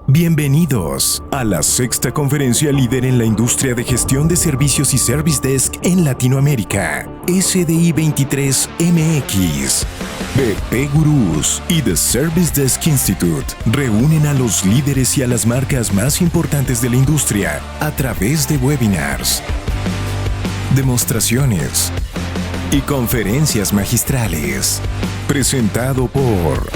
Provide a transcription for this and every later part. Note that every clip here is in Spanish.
Bienvenidos a la sexta conferencia líder en la industria de gestión de servicios y Service Desk en Latinoamérica, SDI 23 MX. BP Gurús y The Service Desk Institute reúnen a los líderes y a las marcas más importantes de la industria a través de webinars, demostraciones y conferencias magistrales. Presentado por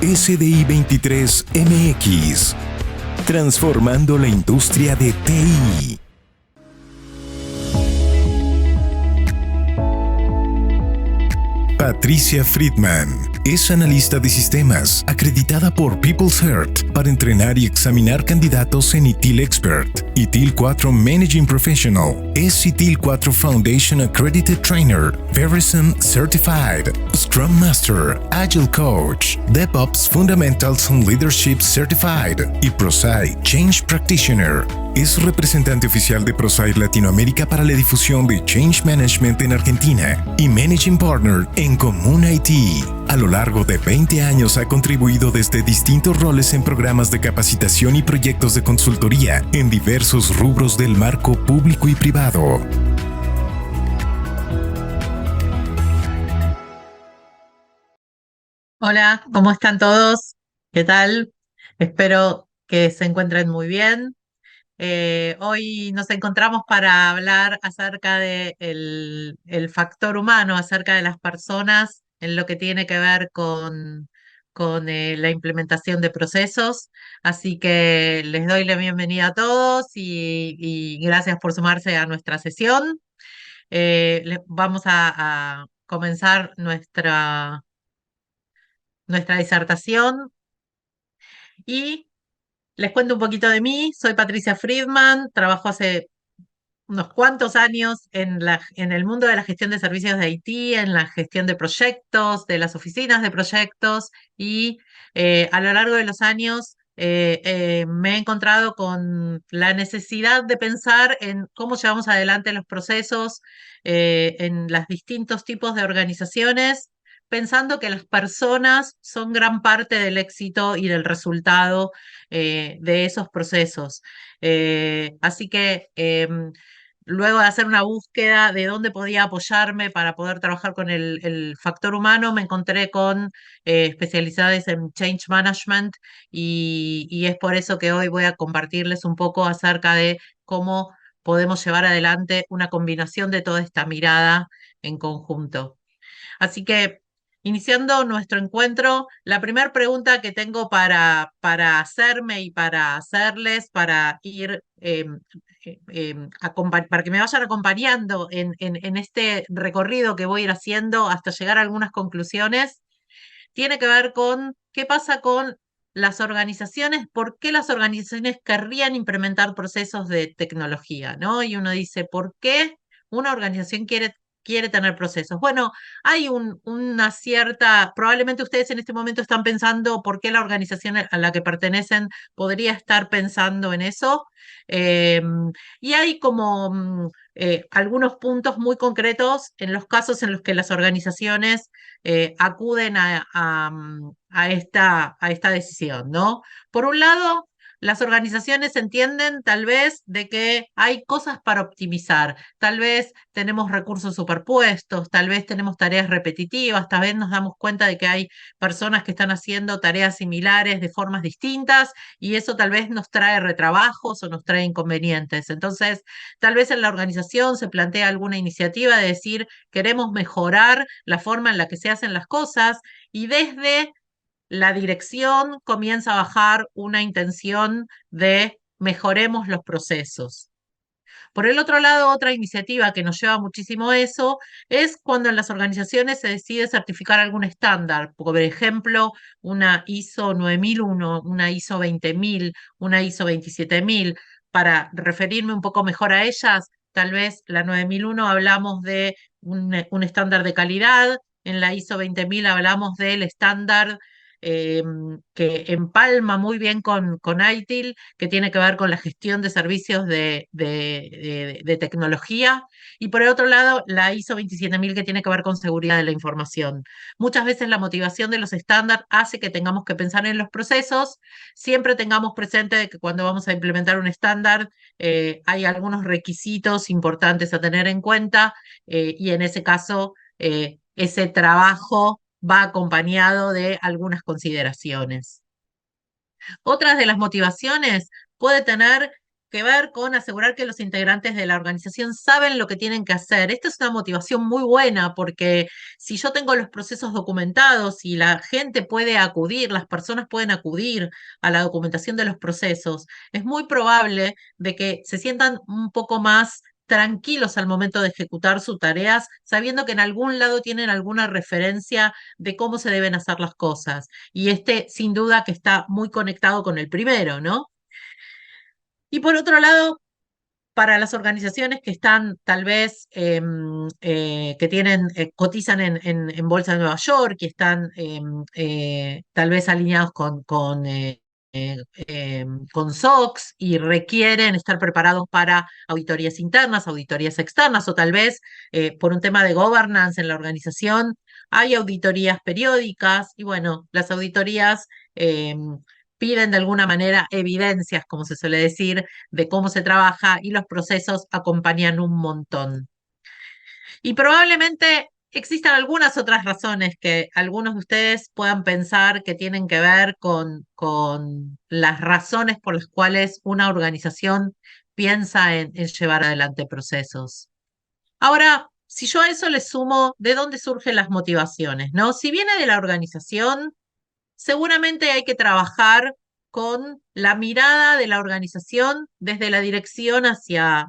SDI 23 MX, transformando la industria de TI. Patricia Friedman es analista de sistemas, acreditada por People's Heart para entrenar y examinar candidatos en ITIL Expert, ITIL 4 Managing Professional, es ITIL 4 Foundation Accredited Trainer, Verizon Certified, Scrum Master, Agile Coach, DevOps Fundamentals and Leadership Certified y ProSci Change Practitioner. Es representante oficial de ProSci Latinoamérica para la difusión de Change Management en Argentina y Managing Partner en Común IT. A lo largo de 20 años ha contribuido desde distintos roles en programas de capacitación y proyectos de consultoría en diversos rubros del marco público y privado. Hola, ¿cómo están todos? ¿Qué tal? Espero que se encuentren muy bien. Hoy nos encontramos para hablar acerca de el factor humano, acerca de las personas en lo que tiene que ver con la implementación de procesos. Así que les doy la bienvenida a todos y gracias por sumarse a nuestra sesión. Vamos a comenzar nuestra disertación y les cuento un poquito de mí. Soy Patricia Friedman, trabajo hace unos cuantos años en el mundo de la gestión de servicios de IT, en la gestión de proyectos, de las oficinas de proyectos y a lo largo de los años me he encontrado con la necesidad de pensar en cómo llevamos adelante los procesos en los distintos tipos de organizaciones, pensando que las personas son gran parte del éxito y del resultado de esos procesos. Así que luego de hacer una búsqueda de dónde podía apoyarme para poder trabajar con el factor humano, me encontré con especialidades en Change Management y es por eso que hoy voy a compartirles un poco acerca de cómo podemos llevar adelante una combinación de toda esta mirada en conjunto. Así que, iniciando nuestro encuentro, la primera pregunta que tengo para hacerme y para hacerles, para ir, para que me vayan acompañando en este recorrido que voy a ir haciendo hasta llegar a algunas conclusiones, tiene que ver con qué pasa con las organizaciones, por qué las organizaciones querrían implementar procesos de tecnología, ¿no? Y uno dice, ¿por qué una organización quiere tener procesos? Bueno, hay una cierta, probablemente ustedes en este momento están pensando por qué la organización a la que pertenecen podría estar pensando en eso. Eh, y hay como algunos puntos muy concretos en los casos en los que las organizaciones acuden a esta decisión, ¿no? Por un lado, las organizaciones entienden tal vez de que hay cosas para optimizar, tal vez tenemos recursos superpuestos, tal vez tenemos tareas repetitivas, tal vez nos damos cuenta de que hay personas que están haciendo tareas similares de formas distintas y eso tal vez nos trae retrabajos o nos trae inconvenientes. Entonces, tal vez en la organización se plantea alguna iniciativa de decir, queremos mejorar la forma en la que se hacen las cosas y desde la dirección comienza a bajar una intención de mejoremos los procesos. Por el otro lado, otra iniciativa que nos lleva muchísimo a eso es cuando en las organizaciones se decide certificar algún estándar, por ejemplo, una ISO 9001, una ISO 20000, una ISO 27000. Para referirme un poco mejor a ellas, tal vez la 9001 hablamos de un estándar de calidad, en la ISO 20000 hablamos del estándar eh, que empalma muy bien con ITIL, que tiene que ver con la gestión de servicios de tecnología, y por el otro lado, la ISO 27000, que tiene que ver con seguridad de la información. Muchas veces la motivación de los estándares hace que tengamos que pensar en los procesos, siempre tengamos presente de que cuando vamos a implementar un estándar, hay algunos requisitos importantes a tener en cuenta, y en ese caso, ese trabajo va acompañado de algunas consideraciones. Otras de las motivaciones puede tener que ver con asegurar que los integrantes de la organización saben lo que tienen que hacer. Esta es una motivación muy buena porque si yo tengo los procesos documentados y la gente puede acudir, las personas pueden acudir a la documentación de los procesos, es muy probable de que se sientan un poco más tranquilos al momento de ejecutar sus tareas, sabiendo que en algún lado tienen alguna referencia de cómo se deben hacer las cosas. Y este, sin duda, que está muy conectado con el primero, ¿no? Y por otro lado, para las organizaciones que están tal vez, que tienen, cotizan en Bolsa de Nueva York y están tal vez alineados con SOX y requieren estar preparados para auditorías internas, auditorías externas, o tal vez por un tema de governance en la organización, hay auditorías periódicas y bueno, las auditorías piden de alguna manera evidencias, como se suele decir, de cómo se trabaja, y los procesos acompañan un montón. Y probablemente existan algunas otras razones que algunos de ustedes puedan pensar que tienen que ver con las razones por las cuales una organización piensa en llevar adelante procesos. Ahora, si yo a eso le sumo de dónde surgen las motivaciones, ¿no? Si viene de la organización, seguramente hay que trabajar con la mirada de la organización desde la dirección hacia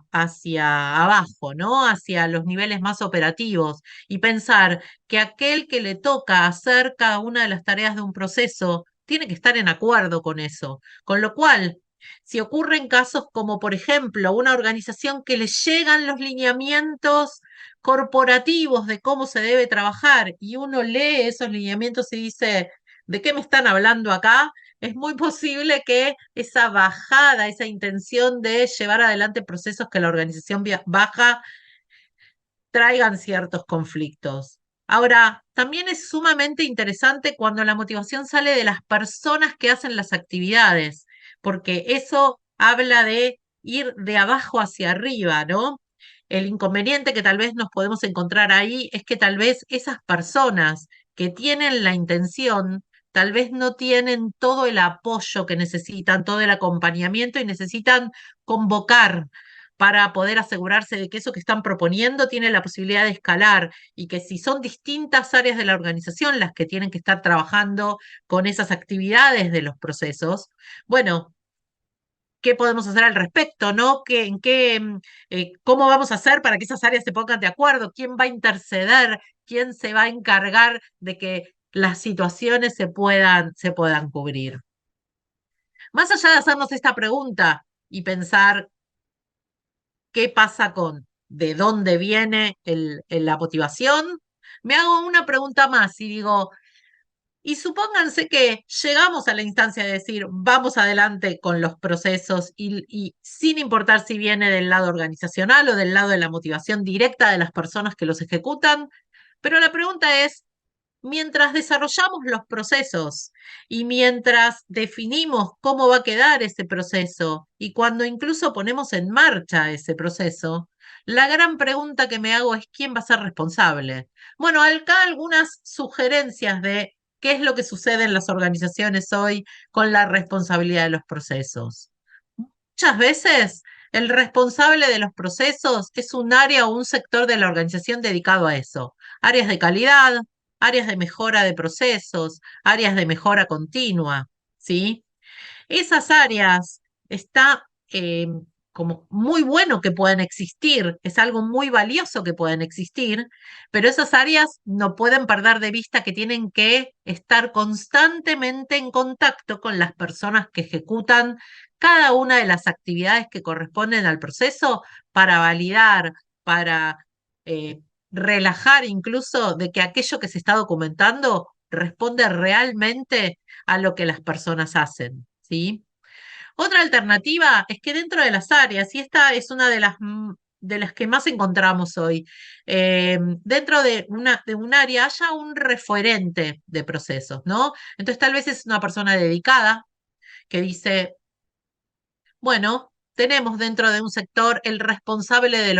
abajo, ¿no? Hacia los niveles más operativos, y pensar que aquel que le toca hacer cada una de las tareas de un proceso tiene que estar en acuerdo con eso. Con lo cual, si ocurren casos como, por ejemplo, una organización que le llegan los lineamientos corporativos de cómo se debe trabajar y uno lee esos lineamientos y dice, ¿de qué me están hablando acá? Es muy posible que esa bajada, esa intención de llevar adelante procesos que la organización baja, traigan ciertos conflictos. Ahora, también es sumamente interesante cuando la motivación sale de las personas que hacen las actividades, porque eso habla de ir de abajo hacia arriba, ¿no? El inconveniente que tal vez nos podemos encontrar ahí es que tal vez esas personas que tienen la intención, tal vez no tienen todo el apoyo que necesitan, todo el acompañamiento, y necesitan convocar para poder asegurarse de que eso que están proponiendo tiene la posibilidad de escalar, y que si son distintas áreas de la organización las que tienen que estar trabajando con esas actividades de los procesos, bueno, ¿qué podemos hacer al respecto, no? ¿Cómo vamos a hacer para que esas áreas se pongan de acuerdo? ¿Quién va a interceder? ¿Quién se va a encargar de que las situaciones se puedan cubrir? Más allá de hacernos esta pregunta y pensar qué pasa con de dónde viene la motivación, me hago una pregunta más y digo, y supónganse que llegamos a la instancia de decir, vamos adelante con los procesos, y sin importar si viene del lado organizacional o del lado de la motivación directa de las personas que los ejecutan, pero la pregunta es, mientras desarrollamos los procesos y mientras definimos cómo va a quedar ese proceso y cuando incluso ponemos en marcha ese proceso, la gran pregunta que me hago es quién va a ser responsable. Bueno, acá algunas sugerencias de qué es lo que sucede en las organizaciones hoy con la responsabilidad de los procesos. Muchas veces el responsable de los procesos es un área o un sector de la organización dedicado a eso. Áreas de calidad, áreas de mejora de procesos, áreas de mejora continua, ¿sí? Esas áreas está como muy bueno que puedan existir, es algo muy valioso que puedan existir, pero esas áreas no pueden perder de vista que tienen que estar constantemente en contacto con las personas que ejecutan cada una de las actividades que corresponden al proceso para validar, para eh, relajar incluso de que aquello que se está documentando responde realmente a lo que las personas hacen, ¿sí? Otra alternativa es que dentro de las áreas, y esta es una de las que más encontramos hoy, dentro de un área haya un referente de procesos, ¿no? Entonces tal vez es una persona dedicada que dice, bueno, tenemos dentro de un sector el responsable de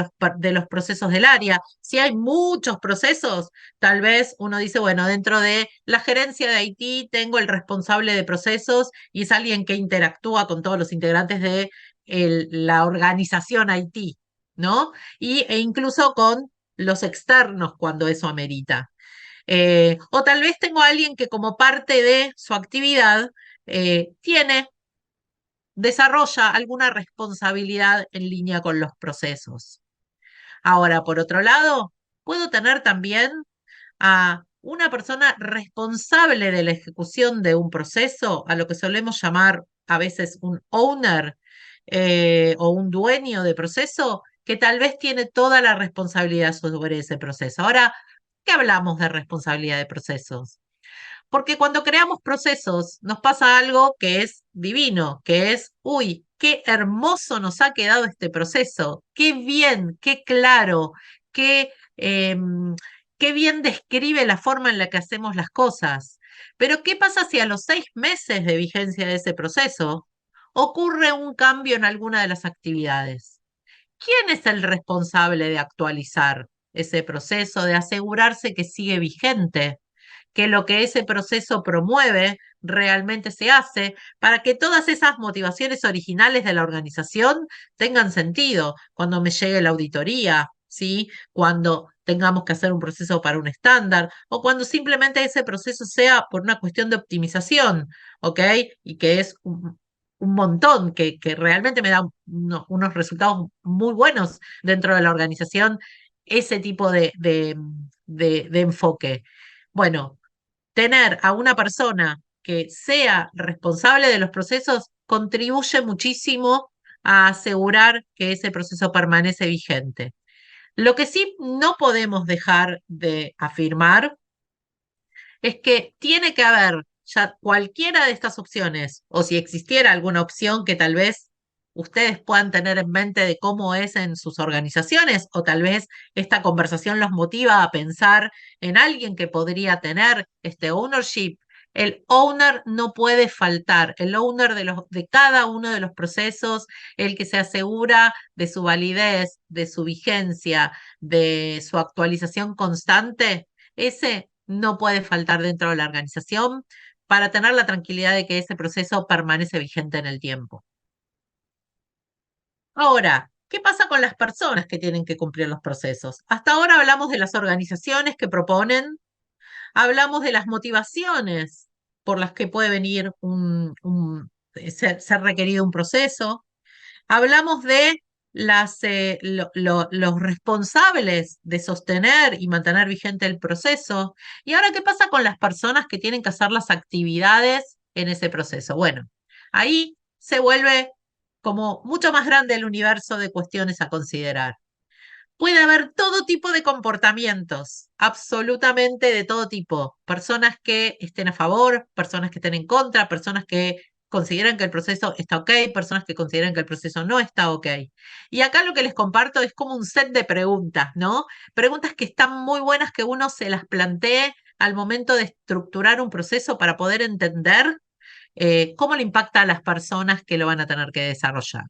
los procesos del área. Si hay muchos procesos, tal vez uno dice, bueno, dentro de la gerencia de IT tengo el responsable de procesos y es alguien que interactúa con todos los integrantes de la organización IT, ¿no? E incluso con los externos cuando eso amerita. O tal vez tengo a alguien que como parte de su actividad tiene desarrolla alguna responsabilidad en línea con los procesos. Ahora, por otro lado, puedo tener también a una persona responsable de la ejecución de un proceso, a lo que solemos llamar a veces un owner o un dueño de proceso, que tal vez tiene toda la responsabilidad sobre ese proceso. Ahora, ¿qué hablamos de responsabilidad de procesos? Porque cuando creamos procesos nos pasa algo que es divino, que es, uy, qué hermoso nos ha quedado este proceso, qué bien, qué claro, qué bien describe la forma en la que hacemos las cosas. Pero ¿qué pasa si a los 6 meses de vigencia de ese proceso ocurre un cambio en alguna de las actividades? ¿Quién es el responsable de actualizar ese proceso, de asegurarse que sigue vigente? Que lo que ese proceso promueve realmente se hace para que todas esas motivaciones originales de la organización tengan sentido cuando me llegue la auditoría, ¿sí? Cuando tengamos que hacer un proceso para un estándar o cuando simplemente ese proceso sea por una cuestión de optimización, ¿ok? Y que es un montón, que realmente me da unos resultados muy buenos dentro de la organización, ese tipo de enfoque. Bueno, tener a una persona que sea responsable de los procesos contribuye muchísimo a asegurar que ese proceso permanece vigente. Lo que sí no podemos dejar de afirmar es que tiene que haber ya cualquiera de estas opciones, o si existiera alguna opción que tal vez ustedes puedan tener en mente de cómo es en sus organizaciones, o tal vez esta conversación los motiva a pensar en alguien que podría tener este ownership. El owner no puede faltar, el owner de cada uno de los procesos, el que se asegura de su validez, de su vigencia, de su actualización constante, ese no puede faltar dentro de la organización para tener la tranquilidad de que ese proceso permanece vigente en el tiempo. Ahora, ¿qué pasa con las personas que tienen que cumplir los procesos? Hasta ahora hablamos de las organizaciones que proponen, hablamos de las motivaciones por las que puede venir ser requerido un proceso. Hablamos de los responsables de sostener y mantener vigente el proceso. ¿Y ahora qué pasa con las personas que tienen que hacer las actividades en ese proceso? Bueno, ahí se vuelve como mucho más grande el universo de cuestiones a considerar. Puede haber todo tipo de comportamientos, absolutamente de todo tipo. Personas que estén a favor, personas que estén en contra, personas que consideran que el proceso está ok, personas que consideran que el proceso no está ok. Y acá lo que les comparto es como un set de preguntas, ¿no? Preguntas que están muy buenas que uno se las plantee al momento de estructurar un proceso para poder entender cómo le impacta a las personas que lo van a tener que desarrollar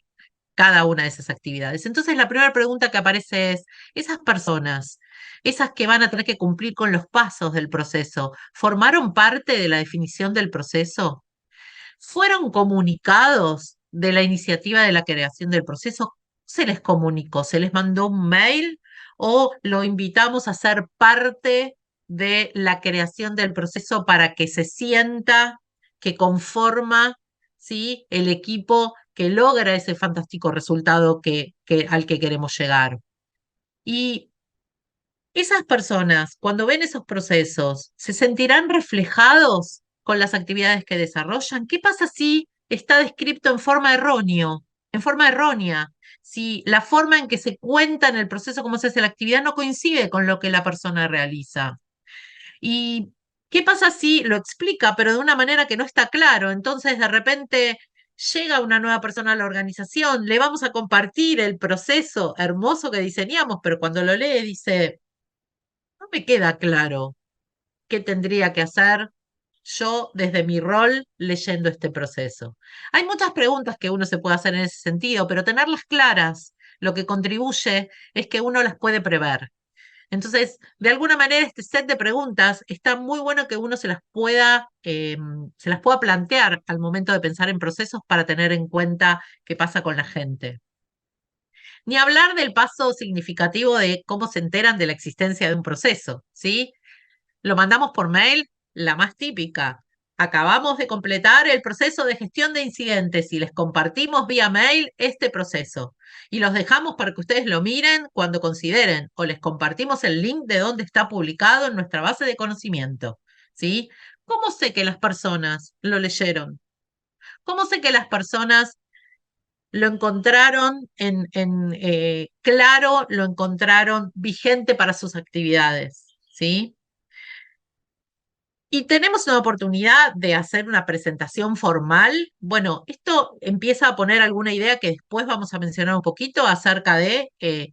cada una de esas actividades. Entonces, la primera pregunta que aparece es, esas personas, esas que van a tener que cumplir con los pasos del proceso, ¿formaron parte de la definición del proceso? ¿Fueron comunicados de la iniciativa de la creación del proceso? ¿Se les comunicó? ¿Se les mandó un mail? ¿O lo invitamos a ser parte de la creación del proceso para que se sienta que conforma, ¿sí?, el equipo que logra ese fantástico resultado al que queremos llegar? Y esas personas, cuando ven esos procesos, ¿se sentirán reflejados con las actividades que desarrollan? ¿Qué pasa si está descrito en forma errónea. Si la forma en que se cuenta en el proceso, cómo se hace la actividad, no coincide con lo que la persona realiza. ¿Y qué pasa si lo explica, pero de una manera que no está claro? Entonces, de repente llega una nueva persona a la organización, le vamos a compartir el proceso hermoso que diseñamos, pero cuando lo lee dice, no me queda claro qué tendría que hacer yo desde mi rol leyendo este proceso. Hay muchas preguntas que uno se puede hacer en ese sentido, pero tenerlas claras lo que contribuye es que uno las puede prever. Entonces, de alguna manera, este set de preguntas está muy bueno que uno se las pueda plantear al momento de pensar en procesos para tener en cuenta qué pasa con la gente. Ni hablar del paso significativo de cómo se enteran de la existencia de un proceso, ¿sí? Lo mandamos por mail, la más típica. Acabamos de completar el proceso de gestión de incidentes y les compartimos vía mail este proceso. Y los dejamos para que ustedes lo miren cuando consideren o les compartimos el link de donde está publicado en nuestra base de conocimiento. ¿Sí? ¿Cómo sé que las personas lo leyeron? ¿Cómo sé que las personas lo encontraron claro, lo encontraron vigente para sus actividades? ¿Sí? Y tenemos una oportunidad de hacer una presentación formal. Bueno, esto empieza a poner alguna idea que después vamos a mencionar un poquito acerca de qué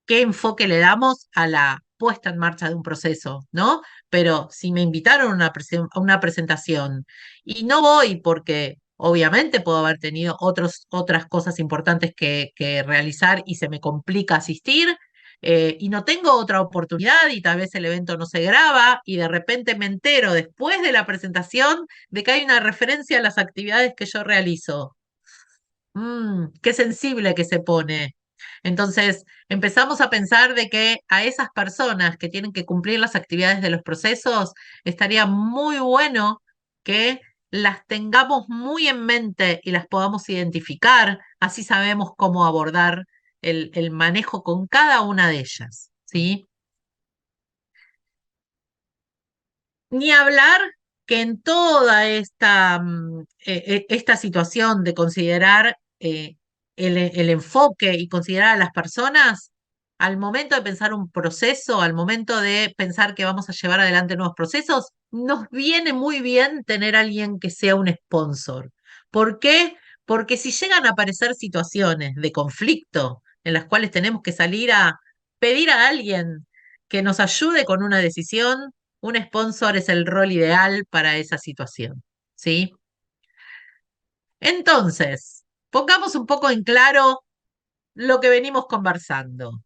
enfoque le damos a la puesta en marcha de un proceso, ¿no? Pero si me invitaron a a una presentación y no voy porque obviamente puedo haber tenido otras cosas importantes que realizar y se me complica asistir, y no tengo otra oportunidad y tal vez el evento no se graba y de repente me entero después de la presentación de que hay una referencia a las actividades que yo realizo. Qué sensible que se pone. Entonces, empezamos a pensar de que a esas personas que tienen que cumplir las actividades de los procesos, estaría muy bueno que las tengamos muy en mente y las podamos identificar, así sabemos cómo abordar el manejo con cada una de ellas, ¿sí? Ni hablar que en toda esta situación de considerar el enfoque y considerar a las personas, al momento de pensar un proceso, al momento de pensar que vamos a llevar adelante nuevos procesos, nos viene muy bien tener alguien que sea un sponsor. ¿Por qué? Porque si llegan a aparecer situaciones de conflicto en las cuales tenemos que salir a pedir a alguien que nos ayude con una decisión, un sponsor es el rol ideal para esa situación, ¿sí? Entonces, pongamos un poco en claro lo que venimos conversando.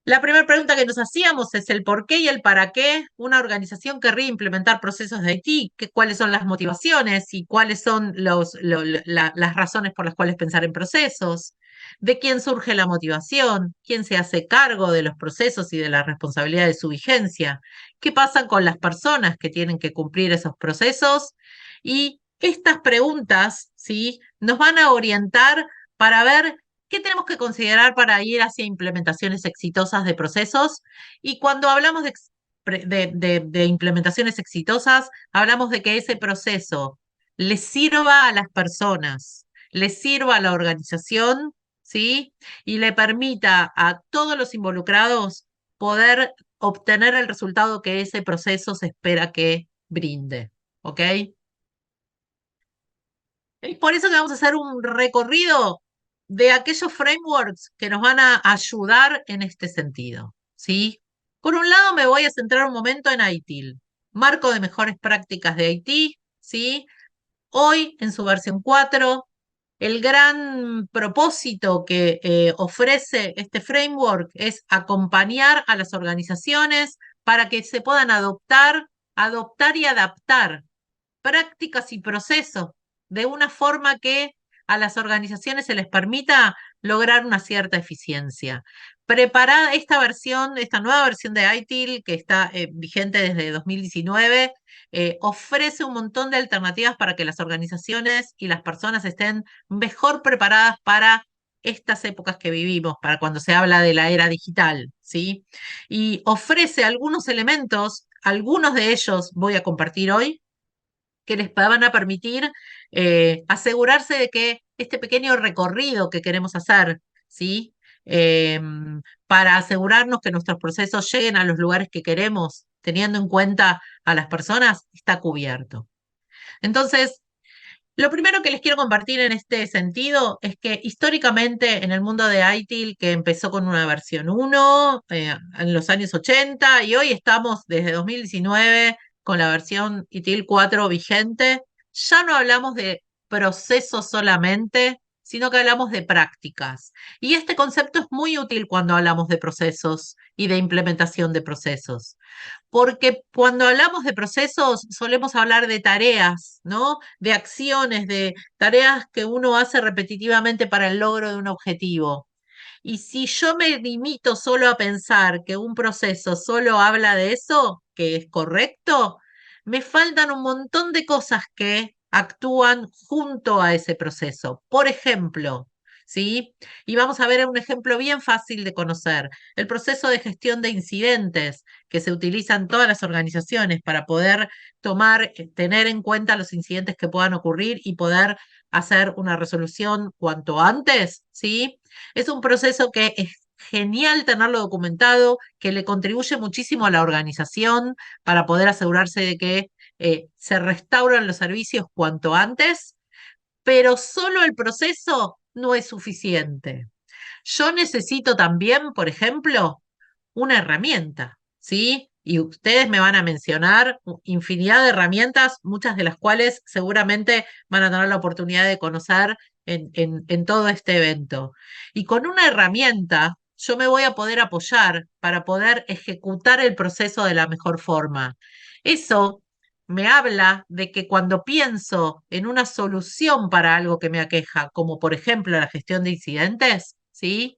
La primera pregunta que nos hacíamos es el por qué y el para qué una organización querría implementar procesos de IT, cuáles son las motivaciones y cuáles son las razones por las cuales pensar en procesos, de quién surge la motivación, quién se hace cargo de los procesos y de la responsabilidad de su vigencia, qué pasa con las personas que tienen que cumplir esos procesos y estas preguntas, ¿sí? Nos van a orientar para ver ¿qué tenemos que considerar para ir hacia implementaciones exitosas de procesos? Y cuando hablamos de implementaciones exitosas, hablamos de que ese proceso le sirva a las personas, le sirva a la organización, ¿sí? Y le permita a todos los involucrados poder obtener el resultado que ese proceso se espera que brinde, ¿ok? Es por eso que vamos a hacer un recorrido de aquellos frameworks que nos van a ayudar en este sentido, ¿sí? Por un lado, me voy a centrar un momento en ITIL, Marco de Mejores Prácticas de IT, ¿sí? Hoy, en su versión 4, el gran propósito que ofrece este framework es acompañar a las organizaciones para que se puedan adoptar y adaptar prácticas y procesos de una forma que a las organizaciones se les permita lograr una cierta eficiencia. Preparada esta versión, esta nueva versión de ITIL, que está vigente desde 2019, ofrece un montón de alternativas para que las organizaciones y las personas estén mejor preparadas para estas épocas que vivimos, para cuando se habla de la era digital, ¿sí? Y ofrece algunos elementos, algunos de ellos voy a compartir hoy, que les van a permitir asegurarse de que este pequeño recorrido que queremos hacer, ¿sí? Para asegurarnos que nuestros procesos lleguen a los lugares que queremos, teniendo en cuenta a las personas, está cubierto. Entonces, lo primero que les quiero compartir en este sentido es que históricamente en el mundo de ITIL, que empezó con una versión 1 en los años 80 y hoy estamos desde 2019 con la versión ITIL 4 vigente, ya no hablamos de procesos solamente, sino que hablamos de prácticas. Y este concepto es muy útil cuando hablamos de procesos y de implementación de procesos porque cuando hablamos de procesos solemos hablar de tareas, ¿no? De acciones, de tareas que uno hace repetitivamente para el logro de un objetivo. Y si yo me limito solo a pensar que un proceso solo habla de eso, que es correcto, me faltan un montón de cosas que actúan junto a ese proceso. Por ejemplo, ¿sí? Y vamos a ver un ejemplo bien fácil de conocer, el proceso de gestión de incidentes que se utiliza en todas las organizaciones para poder tener en cuenta los incidentes que puedan ocurrir y poder hacer una resolución cuanto antes, ¿sí? Es un proceso que es genial tenerlo documentado, que le contribuye muchísimo a la organización para poder asegurarse de que se restauran los servicios cuanto antes, pero solo el proceso no es suficiente. Yo necesito también, por ejemplo, una herramienta, ¿sí? Y ustedes me van a mencionar infinidad de herramientas, muchas de las cuales seguramente van a tener la oportunidad de conocer en todo este evento. Y con una herramienta yo me voy a poder apoyar para poder ejecutar el proceso de la mejor forma. Eso me habla de que cuando pienso en una solución para algo que me aqueja, como por ejemplo la gestión de incidentes, ¿sí?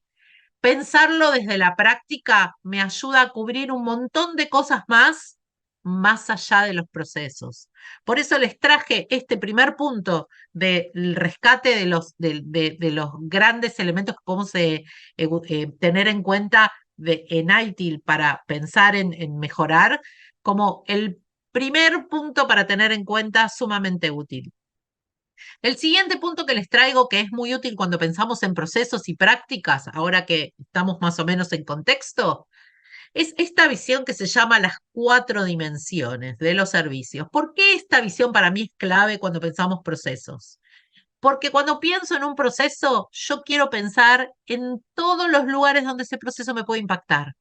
Pensarlo desde la práctica me ayuda a cubrir un montón de cosas más allá de los procesos. Por eso les traje este primer punto del rescate de los grandes elementos que podemos tener en cuenta en ITIL para pensar en mejorar, como el primer punto para tener en cuenta sumamente útil. El siguiente punto que les traigo, que es muy útil cuando pensamos en procesos y prácticas, ahora que estamos más o menos en contexto, es esta visión que se llama las 4 dimensiones de los servicios. ¿Por qué esta visión para mí es clave cuando pensamos procesos? Porque cuando pienso en un proceso, yo quiero pensar en todos los lugares donde ese proceso me puede impactar.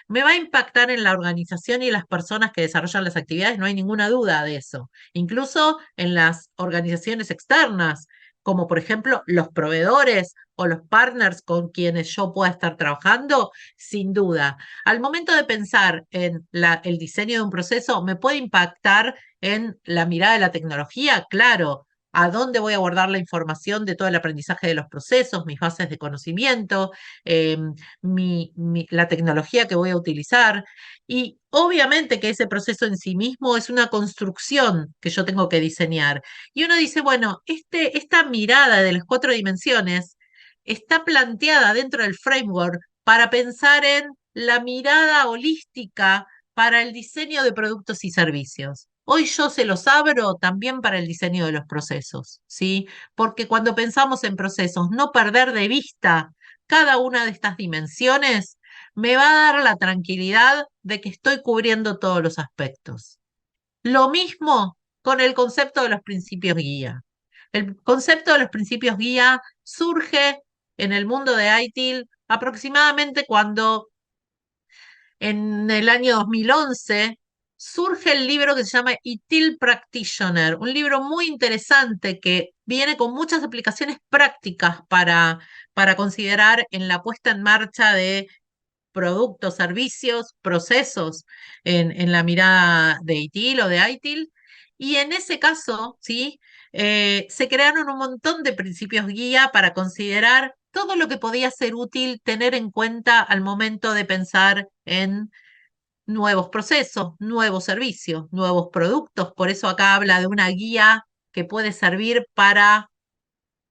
Me va a impactar en la organización y en las personas que desarrollan las actividades, no hay ninguna duda de eso. Incluso en las organizaciones externas, como por ejemplo los proveedores o los partners con quienes yo pueda estar trabajando, sin duda. Al momento de pensar en el diseño de un proceso, ¿me puede impactar en la mirada de la tecnología? Claro. ¿A dónde voy a guardar la información de todo el aprendizaje de los procesos, mis bases de conocimiento? La tecnología que voy a utilizar. Y obviamente que ese proceso en sí mismo es una construcción que yo tengo que diseñar. Y uno dice, bueno, esta mirada de las 4 dimensiones está planteada dentro del framework para pensar en la mirada holística para el diseño de productos y servicios. Hoy yo se los abro también para el diseño de los procesos, ¿sí? Porque cuando pensamos en procesos, no perder de vista cada una de estas dimensiones me va a dar la tranquilidad de que estoy cubriendo todos los aspectos. Lo mismo con el concepto de los principios guía. El concepto de los principios guía surge en el mundo de ITIL aproximadamente cuando en el año 2011 surge el libro que se llama ITIL Practitioner, un libro muy interesante que viene con muchas aplicaciones prácticas para considerar en la puesta en marcha de productos, servicios, procesos en la mirada de ITIL o de ITIL. Y en ese caso, ¿sí? Se crearon un montón de principios guía para considerar todo lo que podía ser útil tener en cuenta al momento de pensar en nuevos procesos, nuevos servicios, nuevos productos. Por eso acá habla de una guía que puede servir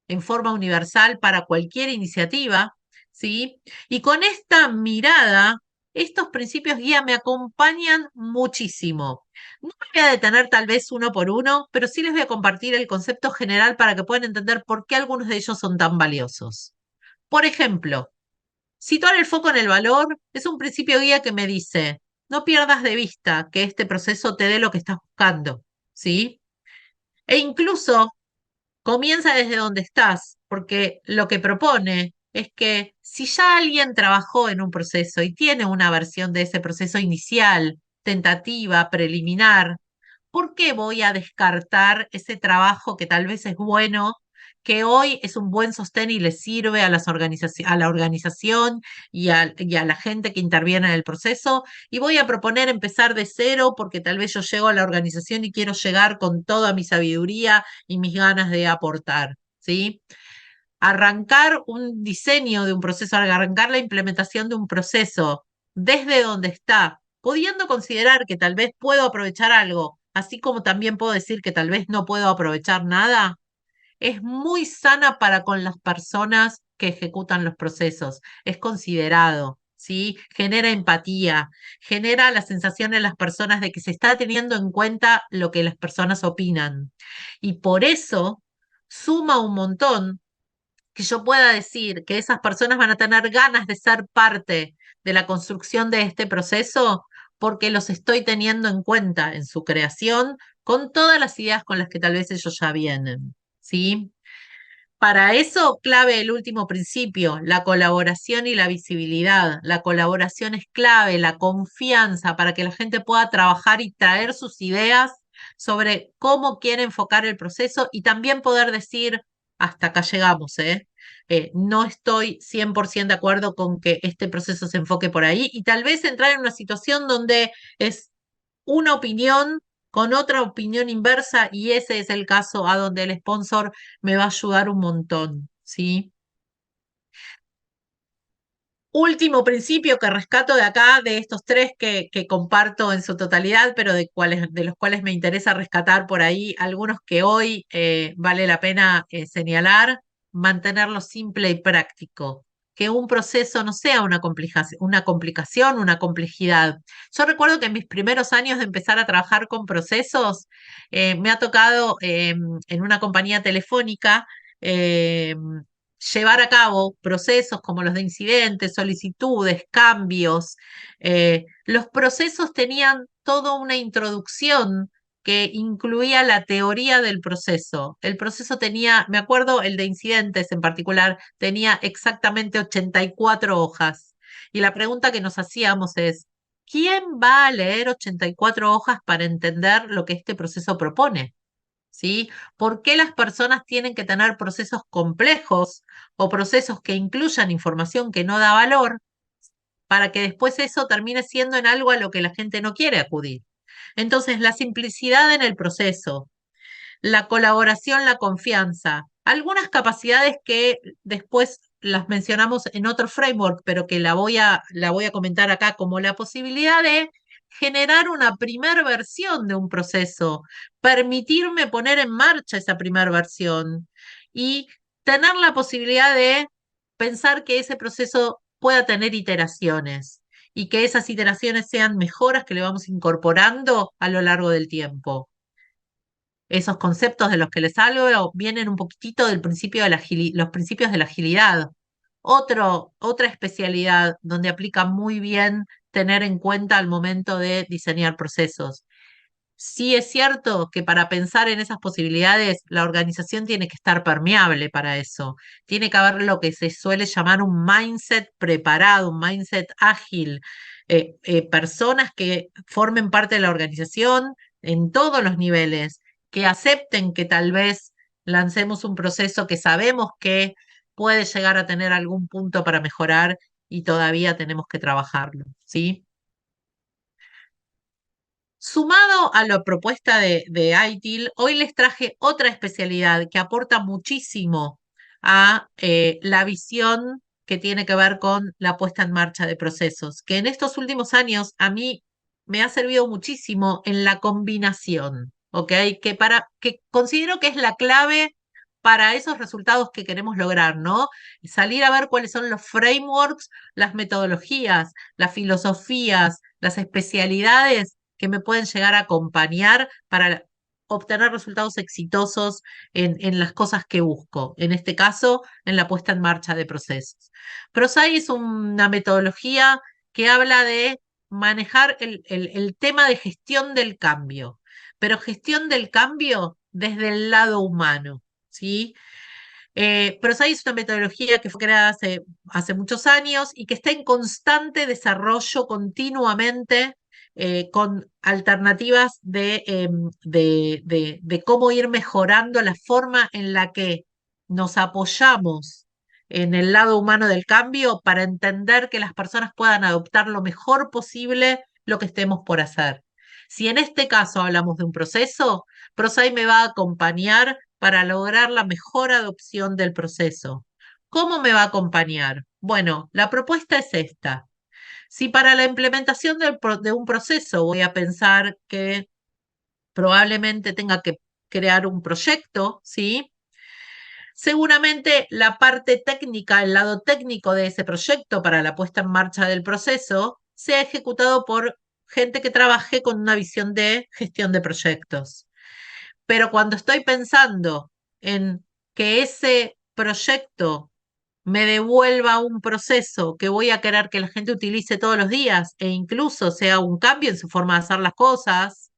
en forma universal para cualquier iniciativa, ¿sí? Y con esta mirada estos principios guía me acompañan muchísimo. No me voy a detener tal vez uno por uno, pero sí les voy a compartir el concepto general para que puedan entender por qué algunos de ellos son tan valiosos. Por ejemplo, situar el foco en el valor es un principio guía que me dice, no pierdas de vista que este proceso te dé lo que estás buscando, ¿sí? E incluso comienza desde donde estás, porque lo que propone es que si ya alguien trabajó en un proceso y tiene una versión de ese proceso inicial, tentativa, preliminar, ¿por qué voy a descartar ese trabajo que tal vez es bueno, que hoy es un buen sostén y le sirve a a la organización y a la gente que interviene en el proceso? Y voy a proponer empezar de cero porque tal vez yo llego a la organización y quiero llegar con toda mi sabiduría y mis ganas de aportar, ¿sí? Arrancar un diseño de un proceso, arrancar la implementación de un proceso desde donde está, pudiendo considerar que tal vez puedo aprovechar algo, así como también puedo decir que tal vez no puedo aprovechar nada, es muy sana para con las personas que ejecutan los procesos. Es considerado, ¿sí? Genera empatía, genera la sensación en las personas de que se está teniendo en cuenta lo que las personas opinan. Y por eso suma un montón que yo pueda decir que esas personas van a tener ganas de ser parte de la construcción de este proceso porque los estoy teniendo en cuenta en su creación con todas las ideas con las que tal vez ellos ya vienen, ¿sí? Para eso, clave el último principio, la colaboración y la visibilidad. La colaboración es clave, la confianza para que la gente pueda trabajar y traer sus ideas sobre cómo quiere enfocar el proceso y también poder decir, hasta acá llegamos, ¿eh? No estoy 100% de acuerdo con que este proceso se enfoque por ahí y tal vez entrar en una situación donde es una opinión con otra opinión inversa y ese es el caso a donde el sponsor me va a ayudar un montón, ¿sí? Último principio que rescato de acá, de estos tres que comparto en su totalidad, pero de los cuales me interesa rescatar por ahí algunos que hoy vale la pena señalar, mantenerlo simple y práctico, que un proceso no sea una complicación, una complejidad. Yo recuerdo que en mis primeros años de empezar a trabajar con procesos, me ha tocado en una compañía telefónica, eh, llevar a cabo procesos como los de incidentes, solicitudes, cambios. Los procesos tenían toda una introducción que incluía la teoría del proceso. El proceso tenía, me acuerdo, el de incidentes en particular, tenía exactamente 84 hojas. Y la pregunta que nos hacíamos es, ¿quién va a leer 84 hojas para entender lo que este proceso propone? ¿Sí? ¿Por qué las personas tienen que tener procesos complejos o procesos que incluyan información que no da valor para que después eso termine siendo en algo a lo que la gente no quiere acudir? Entonces, la simplicidad en el proceso, la colaboración, la confianza, algunas capacidades que después las mencionamos en otro framework, pero que la voy a comentar acá como la posibilidad de generar una primer versión de un proceso, permitirme poner en marcha esa primer versión y tener la posibilidad de pensar que ese proceso pueda tener iteraciones y que esas iteraciones sean mejoras que le vamos incorporando a lo largo del tiempo. Esos conceptos de los que les hablo vienen un poquitito del principio de los principios de la agilidad. Otra especialidad donde aplica muy bien tener en cuenta al momento de diseñar procesos. Sí es cierto que para pensar en esas posibilidades, la organización tiene que estar permeable para eso. Tiene que haber lo que se suele llamar un mindset preparado, un mindset ágil. Personas que formen parte de la organización en todos los niveles, que acepten que tal vez lancemos un proceso que sabemos que puede llegar a tener algún punto para mejorar y todavía tenemos que trabajarlo, ¿sí? Sumado a la propuesta de ITIL, hoy les traje otra especialidad que aporta muchísimo a la visión que tiene que ver con la puesta en marcha de procesos, que en estos últimos años a mí me ha servido muchísimo en la combinación, ¿ok? Que considero que es la clave para esos resultados que queremos lograr, ¿no? Salir a ver cuáles son los frameworks, las metodologías, las filosofías, las especialidades que me pueden llegar a acompañar para obtener resultados exitosos en las cosas que busco, en este caso, en la puesta en marcha de procesos. ProSci es una metodología que habla de manejar el tema de gestión del cambio, pero gestión del cambio desde el lado humano, ¿sí? ProSci es una metodología que fue creada hace muchos años y que está en constante desarrollo continuamente, con alternativas de cómo ir mejorando la forma en la que nos apoyamos en el lado humano del cambio para entender que las personas puedan adoptar lo mejor posible lo que estemos por hacer. Si en este caso hablamos de un proceso, ProSci me va a acompañar para lograr la mejor adopción del proceso. ¿Cómo me va a acompañar? Bueno, la propuesta es esta. Si para la implementación de un proceso voy a pensar que probablemente tenga que crear un proyecto, ¿sí? Seguramente la parte técnica, el lado técnico de ese proyecto para la puesta en marcha del proceso, sea ejecutado por gente que trabaje con una visión de gestión de proyectos. Pero cuando estoy pensando en que ese proyecto me devuelva un proceso que voy a querer que la gente utilice todos los días e incluso sea un cambio en su forma de hacer las cosas,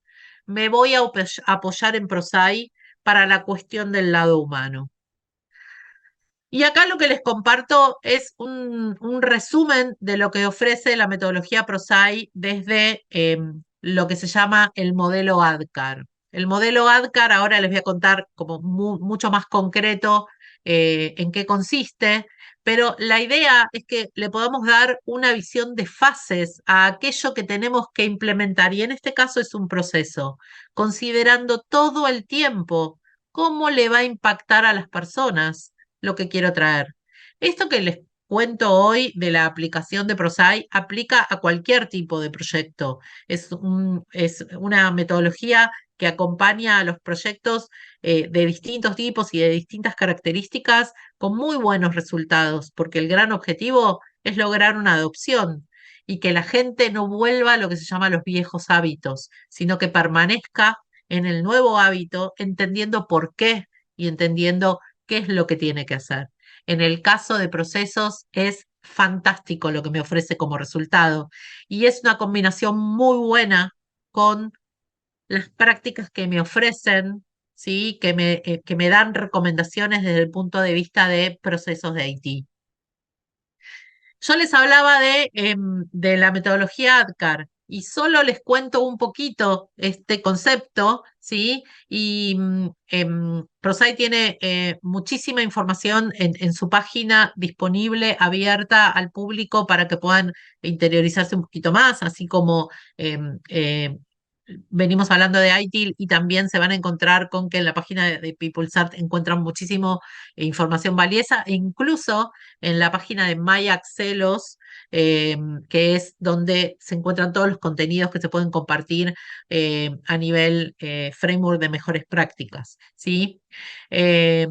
me voy a apoyar en ProSci para la cuestión del lado humano. Y acá lo que les comparto es un resumen de lo que ofrece la metodología ProSci desde lo que se llama el modelo ADKAR. El modelo ADKAR, ahora les voy a contar como mucho más concreto en qué consiste, pero la idea es que le podamos dar una visión de fases a aquello que tenemos que implementar, y en este caso es un proceso, considerando todo el tiempo cómo le va a impactar a las personas lo que quiero traer. Esto que les cuento hoy de la aplicación de ProSci aplica a cualquier tipo de proyecto. Es una metodología que acompaña a los proyectos de distintos tipos y de distintas características con muy buenos resultados, porque el gran objetivo es lograr una adopción y que la gente no vuelva a lo que se llama los viejos hábitos, sino que permanezca en el nuevo hábito, entendiendo por qué y entendiendo qué es lo que tiene que hacer. En el caso de procesos es fantástico lo que me ofrece como resultado y es una combinación muy buena con las prácticas que me ofrecen, ¿sí? Que me dan recomendaciones desde el punto de vista de procesos de IT. Yo les hablaba de la metodología ADKAR y solo les cuento un poquito este concepto, ¿sí? Y ProSci tiene muchísima información en su página disponible, abierta al público para que puedan interiorizarse un poquito más, así como venimos hablando de ITIL y también se van a encontrar con que en la página de PeopleSat encuentran muchísimo información valiosa, e incluso en la página de MyAxelos, que es donde se encuentran todos los contenidos que se pueden compartir a nivel framework de mejores prácticas, ¿sí? Eh,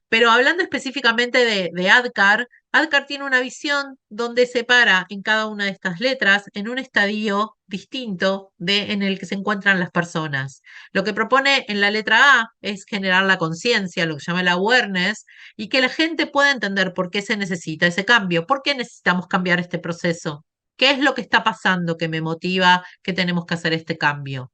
pero hablando específicamente de ADKAR, ADKAR tiene una visión donde separa en cada una de estas letras en un estadio distinto en el que se encuentran las personas. Lo que propone en la letra A es generar la conciencia, lo que se llama el awareness, y que la gente pueda entender por qué se necesita ese cambio, por qué necesitamos cambiar este proceso, qué es lo que está pasando que me motiva que tenemos que hacer este cambio.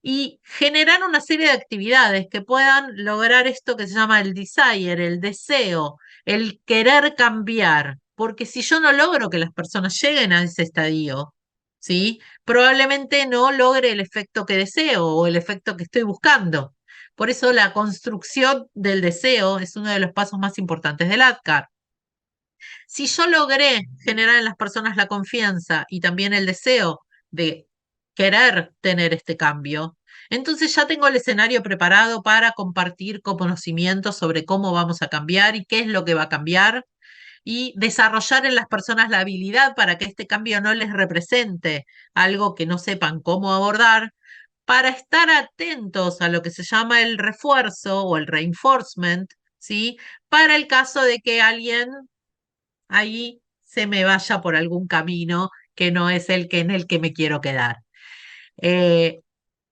Y generar una serie de actividades que puedan lograr esto que se llama el desire, el deseo, el querer cambiar. Porque si yo no logro que las personas lleguen a ese estadio, ¿sí? Probablemente no logre el efecto que deseo o el efecto que estoy buscando. Por eso la construcción del deseo es uno de los pasos más importantes del ADKAR. Si yo logré generar en las personas la confianza y también el deseo de querer tener este cambio, entonces ya tengo el escenario preparado para compartir conocimientos sobre cómo vamos a cambiar y qué es lo que va a cambiar, y desarrollar en las personas la habilidad para que este cambio no les represente algo que no sepan cómo abordar, para estar atentos a lo que se llama el refuerzo o el reinforcement, ¿sí? Para el caso de que alguien ahí se me vaya por algún camino que no es el que en el que me quiero quedar. Eh,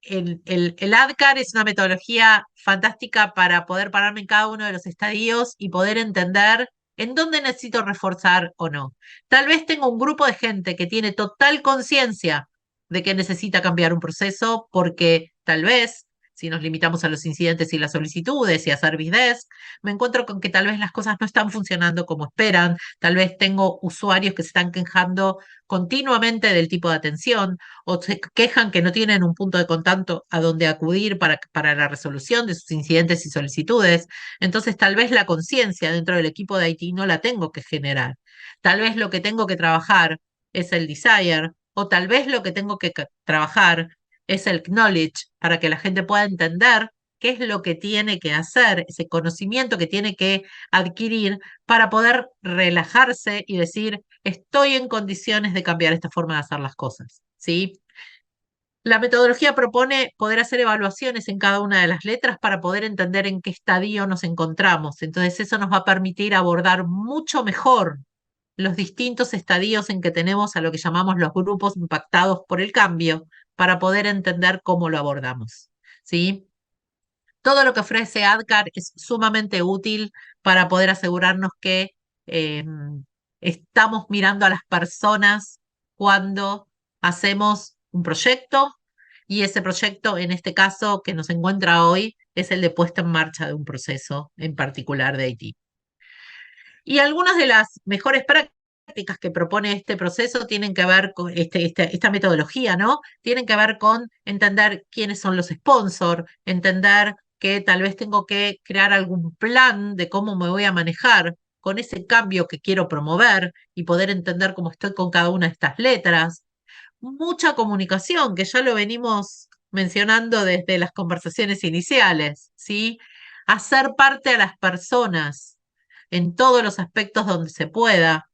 el ADKAR es una metodología fantástica para poder pararme en cada uno de los estadios y poder entender en dónde necesito reforzar o no. Tal vez tengo un grupo de gente que tiene total conciencia de que necesita cambiar un proceso porque tal vez, si nos limitamos a los incidentes y las solicitudes y a service desk, me encuentro con que tal vez las cosas no están funcionando como esperan, tal vez tengo usuarios que se están quejando continuamente del tipo de atención o se quejan que no tienen un punto de contacto a donde acudir para la resolución de sus incidentes y solicitudes. Entonces, tal vez la conciencia dentro del equipo de IT no la tengo que generar. Tal vez lo que tengo que trabajar es el desire, o tal vez lo que tengo que trabajar es el knowledge para que la gente pueda entender qué es lo que tiene que hacer, ese conocimiento que tiene que adquirir para poder relajarse y decir, estoy en condiciones de cambiar esta forma de hacer las cosas, ¿sí? La metodología propone poder hacer evaluaciones en cada una de las letras para poder entender en qué estadio nos encontramos. Entonces, eso nos va a permitir abordar mucho mejor los distintos estadios en que tenemos a lo que llamamos los grupos impactados por el cambio para poder entender cómo lo abordamos, ¿sí? Todo lo que ofrece ADCAR es sumamente útil para poder asegurarnos que eh, estamos mirando a las personas cuando hacemos un proyecto y ese proyecto, en este caso que nos encuentra hoy, es el de puesta en marcha de un proceso en particular de IT. Y algunas de las mejores prácticas que propone este proceso tienen que ver con esta metodología, ¿no? Tienen que ver con entender quiénes son los sponsors, entender que tal vez tengo que crear algún plan de cómo me voy a manejar con ese cambio que quiero promover y poder entender cómo estoy con cada una de estas letras. Mucha comunicación, que ya lo venimos mencionando desde las conversaciones iniciales, ¿sí? Hacer parte a las personas en todos los aspectos donde se pueda,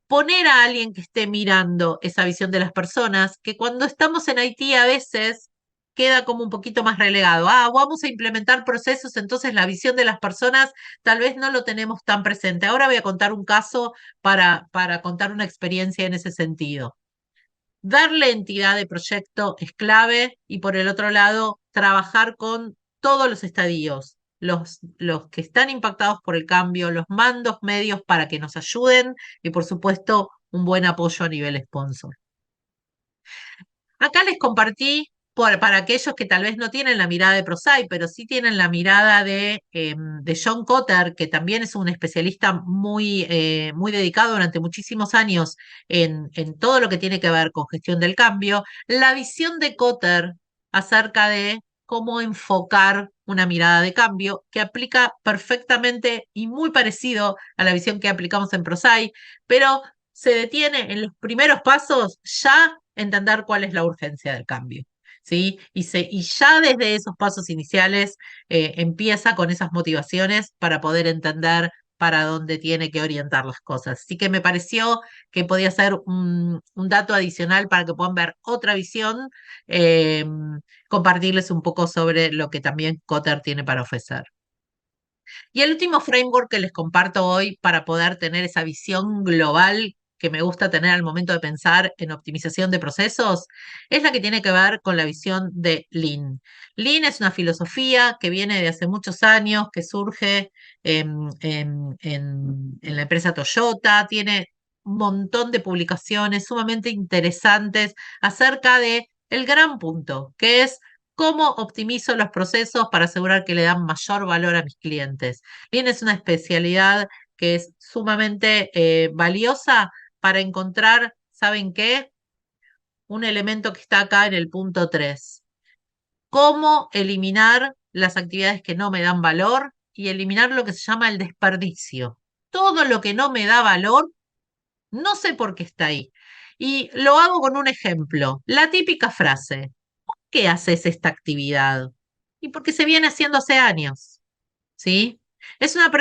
poner a alguien que esté mirando esa visión de las personas, que cuando estamos en Haití a veces queda como un poquito más relegado. Ah, vamos a implementar procesos, entonces la visión de las personas tal vez no lo tenemos tan presente. Ahora voy a contar un caso para contar una experiencia en ese sentido. Darle entidad de proyecto es clave y por el otro lado, trabajar con todos los estadios, los que están impactados por el cambio, los mandos medios para que nos ayuden y por supuesto un buen apoyo a nivel sponsor. Acá les compartí para aquellos que tal vez no tienen la mirada de ProSci, pero sí tienen la mirada de John Kotter, que también es un especialista muy dedicado durante muchísimos años en todo lo que tiene que ver con gestión del cambio, la visión de Kotter acerca de cómo enfocar una mirada de cambio que aplica perfectamente y muy parecido a la visión que aplicamos en ProSci, pero se detiene en los primeros pasos ya entender cuál es la urgencia del cambio. ¿Sí? Y ya desde esos pasos iniciales empieza con esas motivaciones para poder entender para dónde tiene que orientar las cosas. Así que me pareció que podía ser un dato adicional para que puedan ver otra visión, eh, compartirles un poco sobre lo que también Kotter tiene para ofrecer. Y el último framework que les comparto hoy para poder tener esa visión global que me gusta tener al momento de pensar en optimización de procesos es la que tiene que ver con la visión de Lean. Lean es una filosofía que viene de hace muchos años, que surge en la empresa Toyota, tiene un montón de publicaciones sumamente interesantes acerca de el gran punto, que es cómo optimizo los procesos para asegurar que le dan mayor valor a mis clientes. Bien, es una especialidad que es sumamente valiosa para encontrar, ¿saben qué? Un elemento que está acá en el punto 3. Cómo eliminar las actividades que no me dan valor y eliminar lo que se llama el desperdicio. Todo lo que no me da valor, no sé por qué está ahí. Y lo hago con un ejemplo. La típica frase, qué haces esta actividad? Y porque se viene haciendo hace años, ¿sí? Es una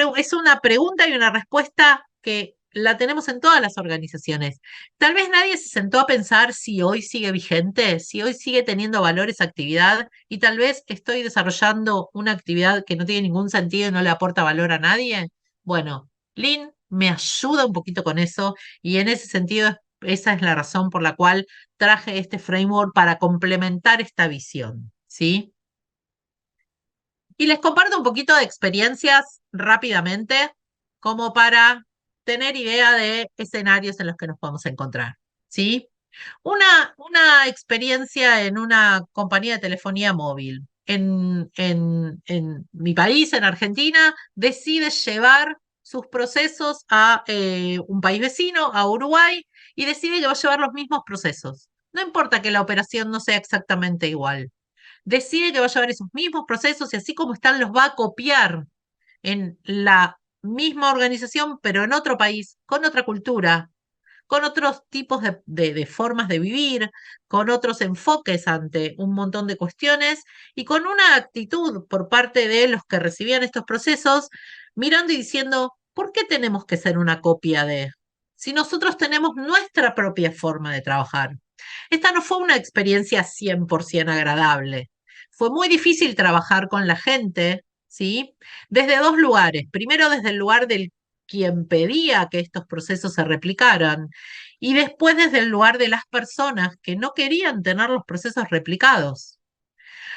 pregunta y una respuesta que la tenemos en todas las organizaciones. Tal vez nadie se sentó a pensar si hoy sigue vigente, si hoy sigue teniendo valor esa actividad y tal vez estoy desarrollando una actividad que no tiene ningún sentido y no le aporta valor a nadie. Bueno, Lynn me ayuda un poquito con eso y en ese sentido esa es la razón por la cual traje este framework para complementar esta visión, ¿sí? Y les comparto un poquito de experiencias rápidamente, como para tener idea de escenarios en los que nos podemos encontrar, ¿sí? Una experiencia en una compañía de telefonía móvil. En mi país, en Argentina, decide llevar sus procesos a un país vecino, a Uruguay, y decide que va a llevar los mismos procesos. No importa que la operación no sea exactamente igual, decide que va a llevar esos mismos procesos y así como están los va a copiar en la misma organización, pero en otro país, con otra cultura, con otros tipos de formas de vivir, con otros enfoques ante un montón de cuestiones y con una actitud por parte de los que recibían estos procesos, mirando y diciendo, ¿por qué tenemos que ser una copia de? Si nosotros tenemos nuestra propia forma de trabajar. Esta no fue una experiencia 100% agradable. Fue muy difícil trabajar con la gente, ¿sí? Desde dos lugares. Primero, desde el lugar del quien pedía que estos procesos se replicaran y después desde el lugar de las personas que no querían tener los procesos replicados.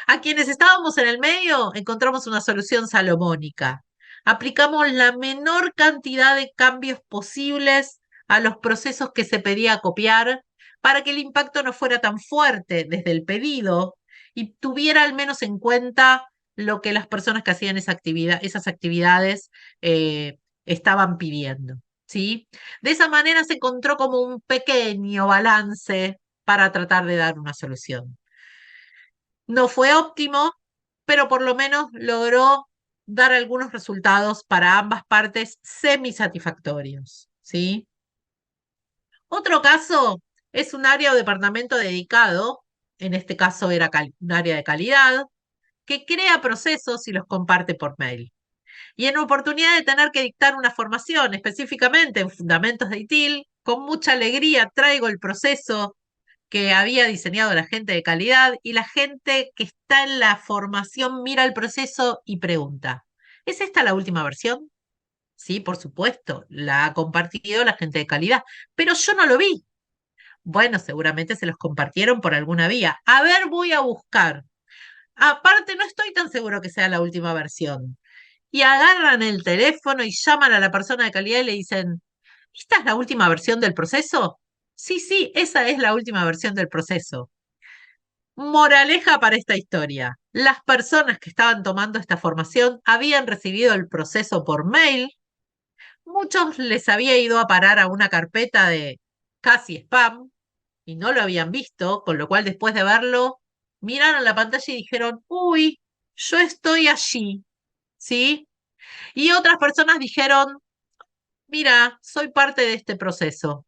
A quienes estábamos en el medio encontramos una solución salomónica. Aplicamos la menor cantidad de cambios posibles a los procesos que se pedía copiar para que el impacto no fuera tan fuerte desde el pedido y tuviera al menos en cuenta lo que las personas que hacían esas actividades estaban pidiendo. ¿Sí? De esa manera se encontró como un pequeño balance para tratar de dar una solución. No fue óptimo, pero por lo menos logró dar algunos resultados para ambas partes semisatisfactorios, ¿sí? Otro caso es un área o departamento dedicado, en este caso era un área de calidad, que crea procesos y los comparte por mail. Y en oportunidad de tener que dictar una formación específicamente en fundamentos de ITIL, con mucha alegría traigo el proceso que había diseñado la gente de calidad y la gente que está en la formación mira el proceso y pregunta, ¿es esta la última versión? Sí, por supuesto, la ha compartido la gente de calidad, pero yo no lo vi. Bueno, seguramente se los compartieron por alguna vía. A ver, voy a buscar. Aparte, no estoy tan seguro que sea la última versión. Y agarran el teléfono y llaman a la persona de calidad y le dicen, ¿esta es la última versión del proceso? Sí, sí, esa es la última versión del proceso. Moraleja para esta historia. Las personas que estaban tomando esta formación habían recibido el proceso por mail. Muchos les había ido a parar a una carpeta de casi spam y no lo habían visto, con lo cual después de verlo, miraron la pantalla y dijeron, uy, yo estoy allí, ¿sí? Y otras personas dijeron, mira, soy parte de este proceso.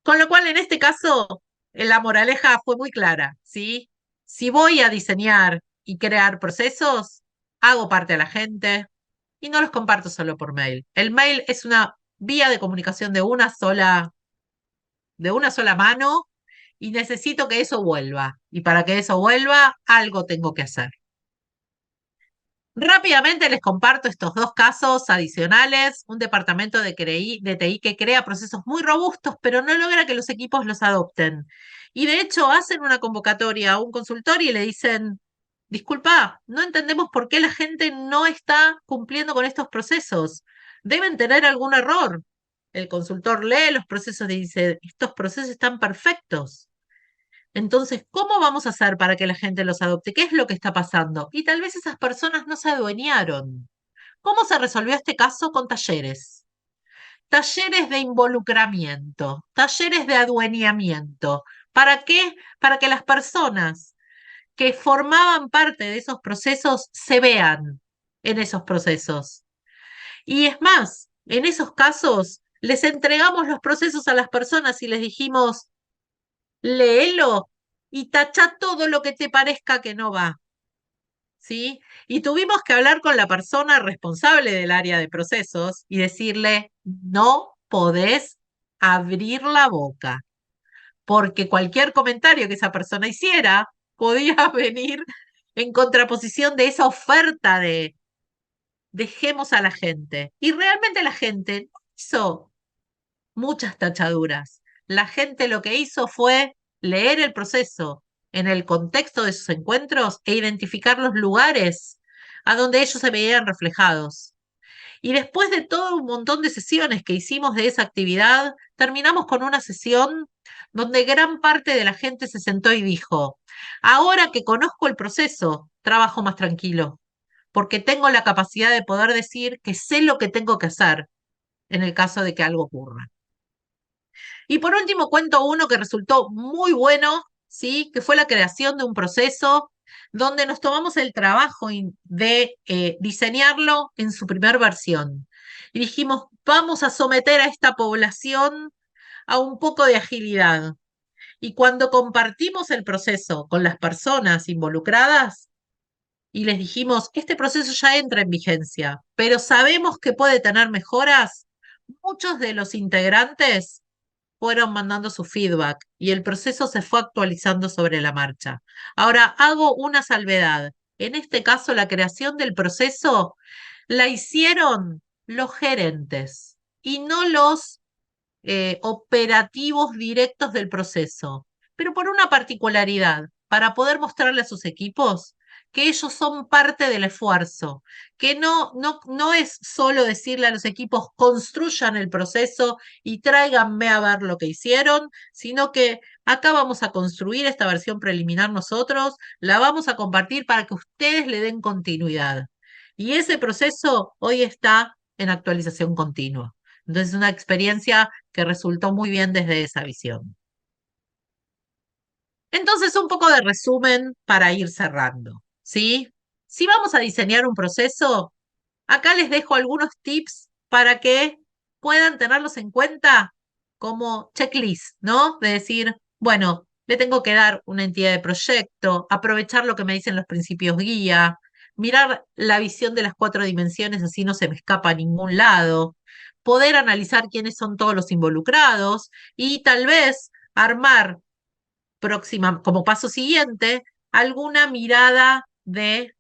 Con lo cual, en este caso, la moraleja fue muy clara, ¿sí? Si voy a diseñar y crear procesos, hago parte a la gente y no los comparto solo por mail. El mail es una vía de comunicación de una sola mano y necesito que eso vuelva. Y para que eso vuelva, algo tengo que hacer. Rápidamente les comparto estos dos casos adicionales. Un departamento de TI que crea procesos muy robustos, pero no logra que los equipos los adopten. Y de hecho hacen una convocatoria a un consultorio y le dicen, disculpa, no entendemos por qué la gente no está cumpliendo con estos procesos. Deben tener algún error. El consultor lee los procesos y dice, estos procesos están perfectos. Entonces, ¿cómo vamos a hacer para que la gente los adopte? ¿Qué es lo que está pasando? Y tal vez esas personas no se adueñaron. ¿Cómo se resolvió este caso con talleres? Talleres de involucramiento, talleres de adueñamiento. ¿Para qué? Para que las personas que formaban parte de esos procesos se vean en esos procesos. Y es más, en esos casos les entregamos los procesos a las personas y les dijimos, léelo y tacha todo lo que te parezca que no va. ¿sí? Y tuvimos que hablar con la persona responsable del área de procesos y decirle, no podés abrir la boca, porque cualquier comentario que esa persona hiciera podía venir en contraposición de esa oferta de dejemos a la gente. Y realmente la gente no hizo muchas tachaduras. La gente lo que hizo fue leer el proceso en el contexto de sus encuentros e identificar los lugares a donde ellos se veían reflejados. Y después de todo un montón de sesiones que hicimos de esa actividad, terminamos con una sesión donde gran parte de la gente se sentó y dijo, ahora que conozco el proceso, trabajo más tranquilo, porque tengo la capacidad de poder decir que sé lo que tengo que hacer en el caso de que algo ocurra. Y por último, cuento uno que resultó muy bueno, ¿sí? Que fue la creación de un proceso donde nos tomamos el trabajo de diseñarlo en su primer versión. Y dijimos, vamos a someter a esta población a un poco de agilidad. Y cuando compartimos el proceso con las personas involucradas y les dijimos, este proceso ya entra en vigencia, pero sabemos que puede tener mejoras, muchos de los integrantes fueron mandando su feedback y el proceso se fue actualizando sobre la marcha. Ahora, hago una salvedad. En este caso, la creación del proceso la hicieron los gerentes y no los operativos directos del proceso, pero por una particularidad, para poder mostrarle a sus equipos que ellos son parte del esfuerzo, que no es solo decirle a los equipos construyan el proceso y tráiganme a ver lo que hicieron, sino que acá vamos a construir esta versión preliminar nosotros, la vamos a compartir para que ustedes le den continuidad. Y ese proceso hoy está en actualización continua. Entonces, una experiencia que resultó muy bien desde esa visión. Entonces, un poco de resumen para ir cerrando, ¿sí? Si vamos a diseñar un proceso, acá les dejo algunos tips para que puedan tenerlos en cuenta como checklist, ¿no? De decir, bueno, le tengo que dar una entidad de proyecto, aprovechar lo que me dicen los principios guía, mirar la visión de las cuatro dimensiones, así no se me escapa a ningún lado, poder analizar quiénes son todos los involucrados y tal vez armar como paso siguiente, alguna mirada de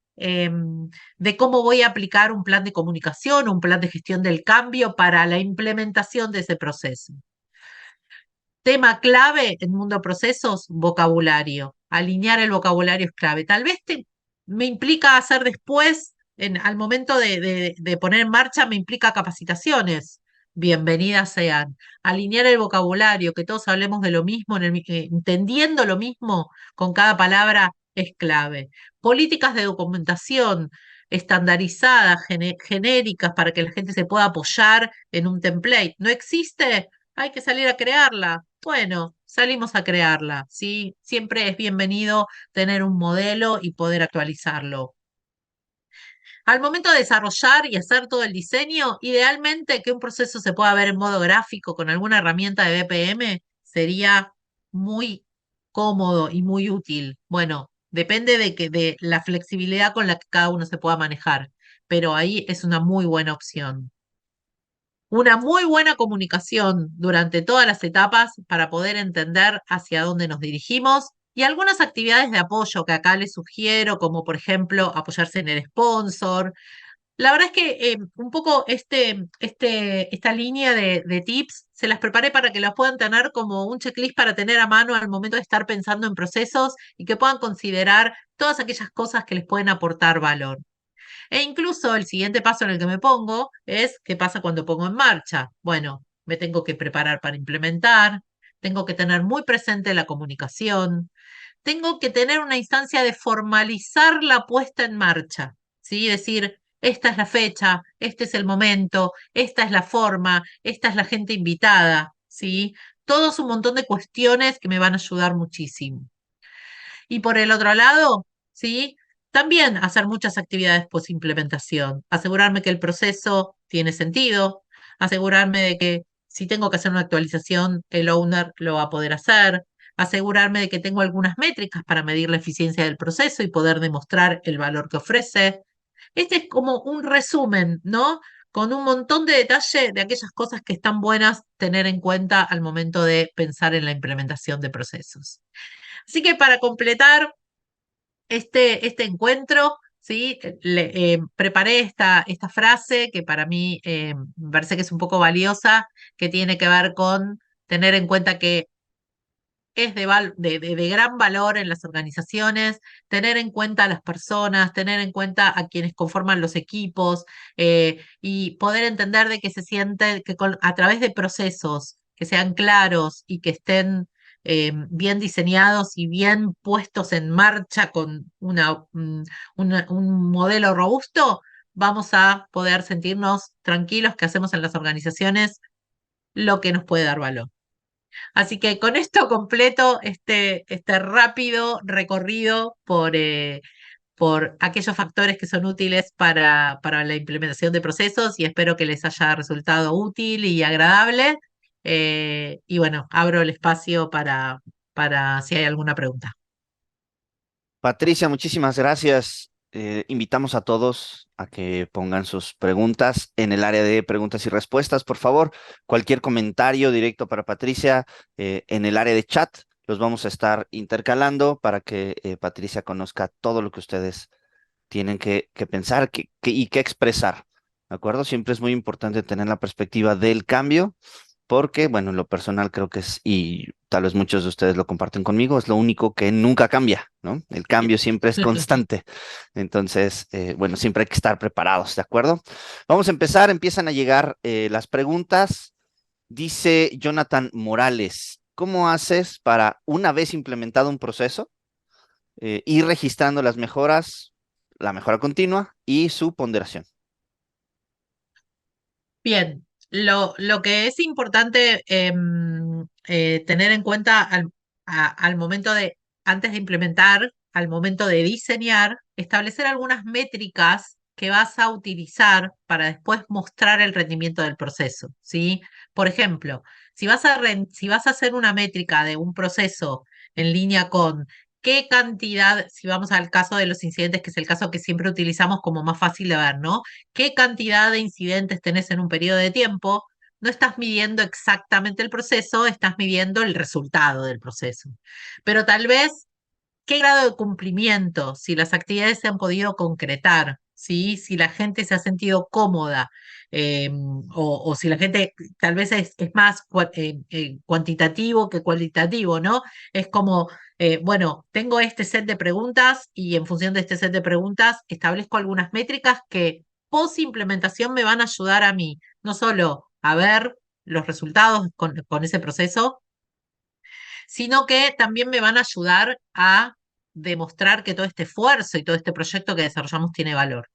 cómo voy a aplicar un plan de comunicación, un plan de gestión del cambio para la implementación de ese proceso. Tema clave en Mundo Procesos, vocabulario. Alinear el vocabulario es clave. Tal vez me implica hacer después, al momento de poner en marcha, me implica capacitaciones. Bienvenidas sean. Alinear el vocabulario, que todos hablemos de lo mismo, entendiendo lo mismo con cada palabra, es clave. Políticas de documentación estandarizadas, genéricas, para que la gente se pueda apoyar en un template. ¿No existe? Hay que salir a crearla. Bueno, salimos a crearla, ¿sí? Siempre es bienvenido tener un modelo y poder actualizarlo. Al momento de desarrollar y hacer todo el diseño, idealmente que un proceso se pueda ver en modo gráfico con alguna herramienta de BPM sería muy cómodo y muy útil. Bueno, depende de la flexibilidad con la que cada uno se pueda manejar, pero ahí es una muy buena opción. Una muy buena comunicación durante todas las etapas para poder entender hacia dónde nos dirigimos y algunas actividades de apoyo que acá les sugiero, como por ejemplo apoyarse en el sponsor. La verdad es que un poco esta línea de tips se las preparé para que las puedan tener como un checklist para tener a mano al momento de estar pensando en procesos y que puedan considerar todas aquellas cosas que les pueden aportar valor. E incluso el siguiente paso en el que me pongo es qué pasa cuando pongo en marcha. Bueno, me tengo que preparar para implementar, tengo que tener muy presente la comunicación, tengo que tener una instancia de formalizar la puesta en marcha, ¿sí? Decir, esta es la fecha, este es el momento, esta es la forma, esta es la gente invitada, ¿sí? Todos un montón de cuestiones que me van a ayudar muchísimo. Y por el otro lado, ¿sí? También hacer muchas actividades post-implementación. Asegurarme que el proceso tiene sentido, asegurarme de que si tengo que hacer una actualización, el owner lo va a poder hacer, asegurarme de que tengo algunas métricas para medir la eficiencia del proceso y poder demostrar el valor que ofrece. Este es como un resumen, ¿no? Con un montón de detalle de aquellas cosas que están buenas tener en cuenta al momento de pensar en la implementación de procesos. Así que para completar este encuentro, ¿sí? Preparé esta frase que para mí me parece que es un poco valiosa, que tiene que ver con tener en cuenta que es de gran valor en las organizaciones, tener en cuenta a las personas, tener en cuenta a quienes conforman los equipos y poder entender de que se siente que a través de procesos que sean claros y que estén bien diseñados y bien puestos en marcha con un modelo robusto, vamos a poder sentirnos tranquilos que hacemos en las organizaciones lo que nos puede dar valor. Así que con esto completo este rápido recorrido por aquellos factores que son útiles para la implementación de procesos y espero que les haya resultado útil y agradable. Y bueno, abro el espacio para si hay alguna pregunta. Patricia, muchísimas gracias. Invitamos a todos a que pongan sus preguntas en el área de preguntas y respuestas, por favor. Cualquier comentario directo para Patricia en el área de chat los vamos a estar intercalando para que Patricia conozca todo lo que ustedes tienen que pensar y que expresar. ¿De acuerdo? Siempre es muy importante tener la perspectiva del cambio porque, bueno, en lo personal creo que es, y tal vez muchos de ustedes lo comparten conmigo, es lo único que nunca cambia, ¿no? El cambio siempre es constante. Entonces, bueno, siempre hay que estar preparados, ¿de acuerdo? Vamos a empezar, empiezan a llegar las preguntas. Dice Jonathan Morales, ¿cómo haces para, una vez implementado un proceso, ir registrando las mejoras, la mejora continua y su ponderación? Bien, lo que es importante tener en cuenta al momento antes de implementar, al momento de diseñar, establecer algunas métricas que vas a utilizar para después mostrar el rendimiento del proceso, ¿sí? Por ejemplo, si vas a hacer una métrica de un proceso en línea con qué cantidad, si vamos al caso de los incidentes, que es el caso que siempre utilizamos como más fácil de ver, ¿no? Qué cantidad de incidentes tenés en un periodo de tiempo, no estás midiendo exactamente el proceso, estás midiendo el resultado del proceso. Pero tal vez qué grado de cumplimiento, si las actividades se han podido concretar, ¿sí? Si la gente se ha sentido cómoda, o si la gente tal vez es más cuantitativo que cualitativo, ¿no? Es como, bueno, tengo este set de preguntas y en función de este set de preguntas establezco algunas métricas que post implementación me van a ayudar a mí, no solo a ver los resultados con ese proceso, sino que también me van a ayudar a demostrar que todo este esfuerzo y todo este proyecto que desarrollamos tiene valor.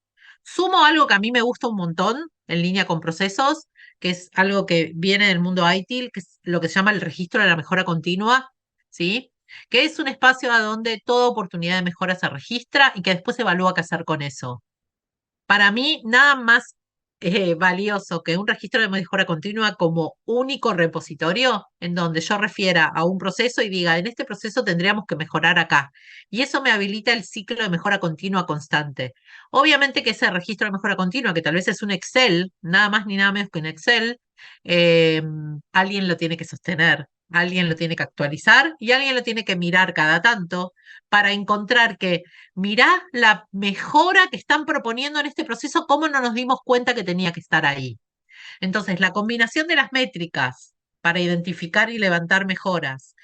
Sumo algo que a mí me gusta un montón en línea con procesos, que es algo que viene del mundo ITIL, que es lo que se llama el registro de la mejora continua, ¿sí? Que es un espacio a donde toda oportunidad de mejora se registra y que después se evalúa qué hacer con eso. Para mí, nada más valioso que un registro de mejora continua como único repositorio en donde yo refiera a un proceso y diga, en este proceso tendríamos que mejorar acá. Y eso me habilita el ciclo de mejora continua constante. Obviamente que ese registro de mejora continua, que tal vez es un Excel, nada más ni nada menos que un Excel, eh, alguien lo tiene que sostener. Alguien lo tiene que actualizar y alguien lo tiene que mirar cada tanto para encontrar que mirá la mejora que están proponiendo en este proceso, cómo no nos dimos cuenta que tenía que estar ahí. Entonces, la combinación de las métricas para identificar y levantar mejoras,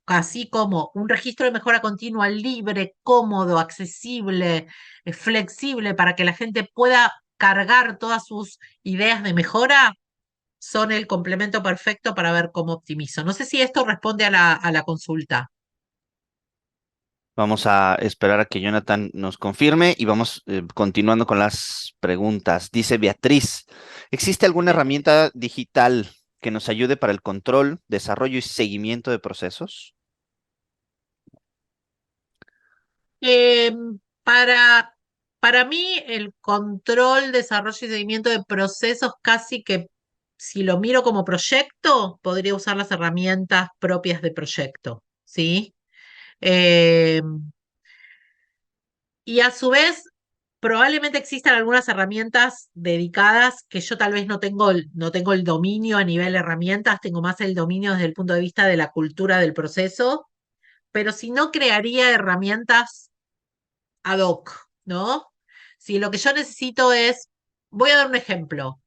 así como un registro de mejora continua libre, cómodo, accesible, flexible, para que la gente pueda cargar todas sus ideas de mejora, son el complemento perfecto para ver cómo optimizo. No sé si esto responde a la consulta. Vamos a esperar a que Jonathan nos confirme y vamos continuando con las preguntas. Dice Beatriz, ¿existe alguna herramienta digital que nos ayude para el control, desarrollo y seguimiento de procesos? Eh, para, para mí, el control, desarrollo y seguimiento de procesos, casi que si lo miro como proyecto, podría usar las herramientas propias de proyecto. ¿sí? Eh, y a su vez, probablemente existan algunas herramientas dedicadas que yo tal vez no tengo el dominio a nivel herramientas, tengo más el dominio desde el punto de vista de la cultura del proceso, pero si no crearía herramientas ad hoc, ¿no? Si lo que yo necesito es, voy a dar un ejemplo.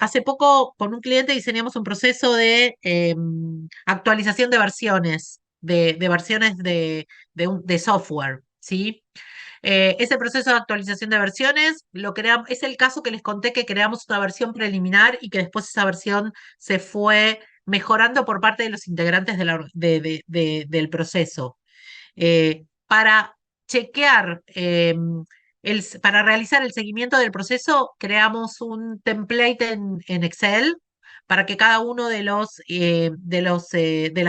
Hace poco con un cliente diseñamos un proceso de actualización de versiones, de versiones de software, ¿sí? Ese proceso de actualización de versiones lo creamos, es el caso que les conté que creamos una versión preliminar y que después esa versión se fue mejorando por parte de los integrantes del proceso. Para chequear, para realizar el seguimiento del proceso, creamos un template en Excel para que cada uno de las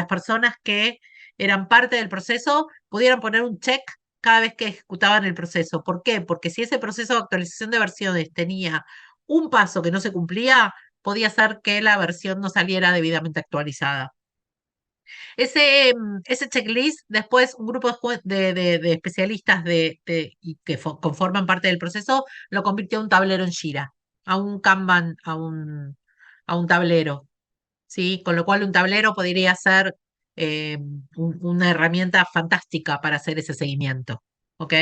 personas que eran parte del proceso pudieran poner un check cada vez que ejecutaban el proceso. ¿Por qué? Porque si ese proceso de actualización de versiones tenía un paso que no se cumplía, podía ser que la versión no saliera debidamente actualizada. Ese checklist, después un grupo de especialistas y que conforman parte del proceso, lo convirtió a un tablero en Jira, a un Kanban, a un tablero, ¿sí? Con lo cual un tablero podría ser una herramienta fantástica para hacer ese seguimiento, ¿ok?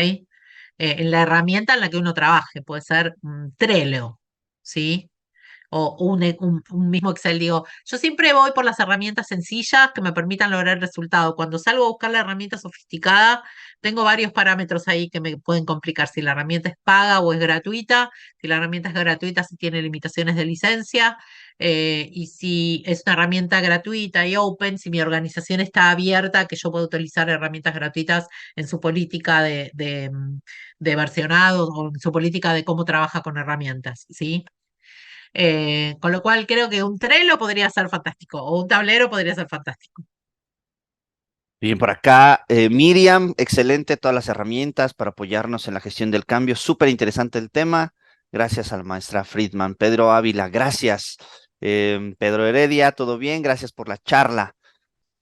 En la herramienta en la que uno trabaje, puede ser Trello, ¿sí? O un mismo Excel. Digo, yo siempre voy por las herramientas sencillas que me permitan lograr el resultado. Cuando salgo a buscar la herramienta sofisticada, tengo varios parámetros ahí que me pueden complicar. Si la herramienta es paga o es gratuita, si la herramienta es gratuita, si tiene limitaciones de licencia, y si es una herramienta gratuita y open, si mi organización está abierta, que yo puedo utilizar herramientas gratuitas en su política de versionado o en su política de cómo trabaja con herramientas, ¿sí? Con lo cual creo que un Trello podría ser fantástico o un tablero podría ser fantástico. Bien, por acá, Miriam, excelente todas las herramientas para apoyarnos en la gestión del cambio. Súper interesante el tema. Gracias a la maestra Friedman. Pedro Ávila, gracias. Pedro Heredia, todo bien, gracias por la charla.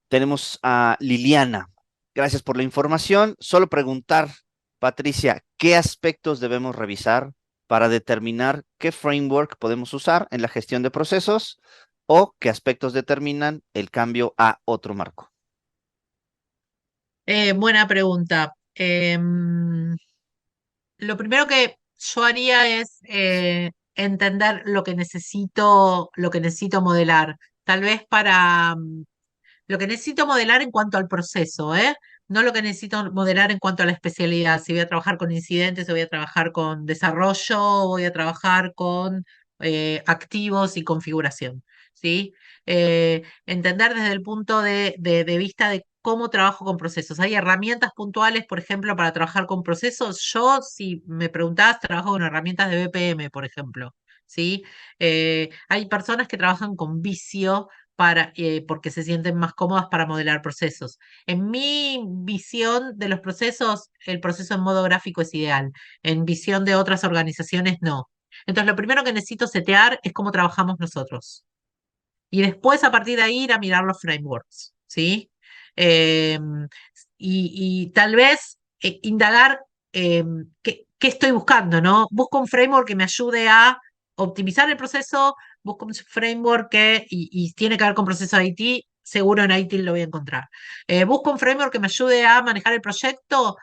Tenemos a Liliana. Gracias por la información. Solo preguntar, Patricia, ¿qué aspectos debemos revisar para determinar qué framework podemos usar en la gestión de procesos o qué aspectos determinan el cambio a otro marco? Buena pregunta. Lo primero que yo haría es entender lo que necesito modelar. Tal vez lo que necesito modelar en cuanto al proceso, ¿eh? No lo que necesito modelar en cuanto a la especialidad. Si voy a trabajar con incidentes, o voy a trabajar con desarrollo, o voy a trabajar con activos y configuración, ¿sí? Entender desde el punto de vista de cómo trabajo con procesos. Hay herramientas puntuales, por ejemplo, para trabajar con procesos. Yo, si me preguntás, trabajo con herramientas de BPM, por ejemplo, ¿sí? Hay personas que trabajan con Visio porque se sienten más cómodas para modelar procesos. En mi visión de los procesos, el proceso en modo gráfico es ideal. En visión de otras organizaciones, no. Entonces, lo primero que necesito setear es cómo trabajamos nosotros. Y después, a partir de ahí, ir a mirar los frameworks, ¿sí? Eh, y tal vez indagar qué estoy buscando, ¿no? Busco un framework que me ayude a optimizar el proceso, busco un framework y tiene que ver con proceso de IT, seguro en IT lo voy a encontrar. Busco un framework que me ayude a manejar el proyecto,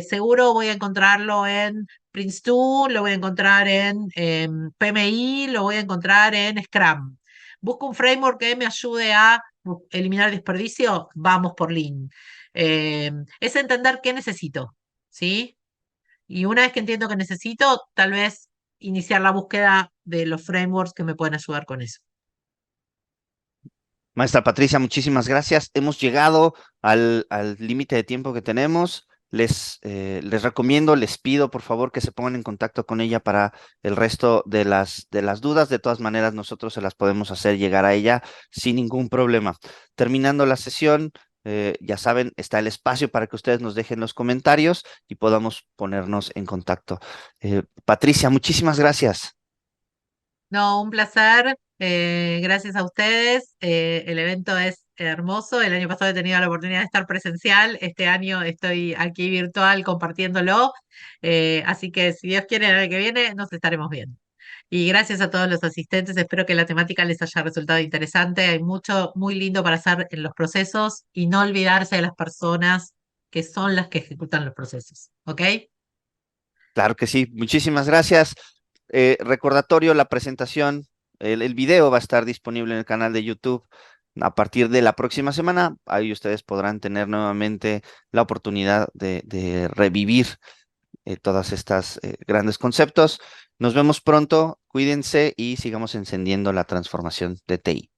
seguro voy a encontrarlo en Prince2, lo voy a encontrar en PMI, lo voy a encontrar en Scrum. Busco un framework que me ayude a eliminar desperdicio, vamos por Lean. Es entender qué necesito, ¿sí? Y una vez que entiendo qué necesito, tal vez iniciar la búsqueda de los frameworks que me pueden ayudar con eso. Maestra Patricia, muchísimas gracias. Hemos llegado al límite de tiempo que tenemos. Les recomiendo, les pido por favor que se pongan en contacto con ella para el resto de las dudas. De todas maneras, nosotros se las podemos hacer llegar a ella sin ningún problema. Terminando la sesión, ya saben, está el espacio para que ustedes nos dejen los comentarios y podamos ponernos en contacto. Patricia, muchísimas gracias. No, un placer. Gracias a ustedes. El evento es hermoso. El año pasado he tenido la oportunidad de estar presencial, este año estoy aquí virtual compartiéndolo, así que si Dios quiere el año que viene nos estaremos viendo. Y gracias a todos los asistentes, espero que la temática les haya resultado interesante. Hay mucho muy lindo para hacer en los procesos y no olvidarse de las personas que son las que ejecutan los procesos. ¿Ok? Claro que sí, muchísimas gracias. Recordatorio, la presentación, el video va a estar disponible en el canal de YouTube a partir de la próxima semana. Ahí ustedes podrán tener nuevamente la oportunidad de revivir todas estas grandes conceptos. Nos vemos pronto, cuídense y sigamos encendiendo la transformación de TI.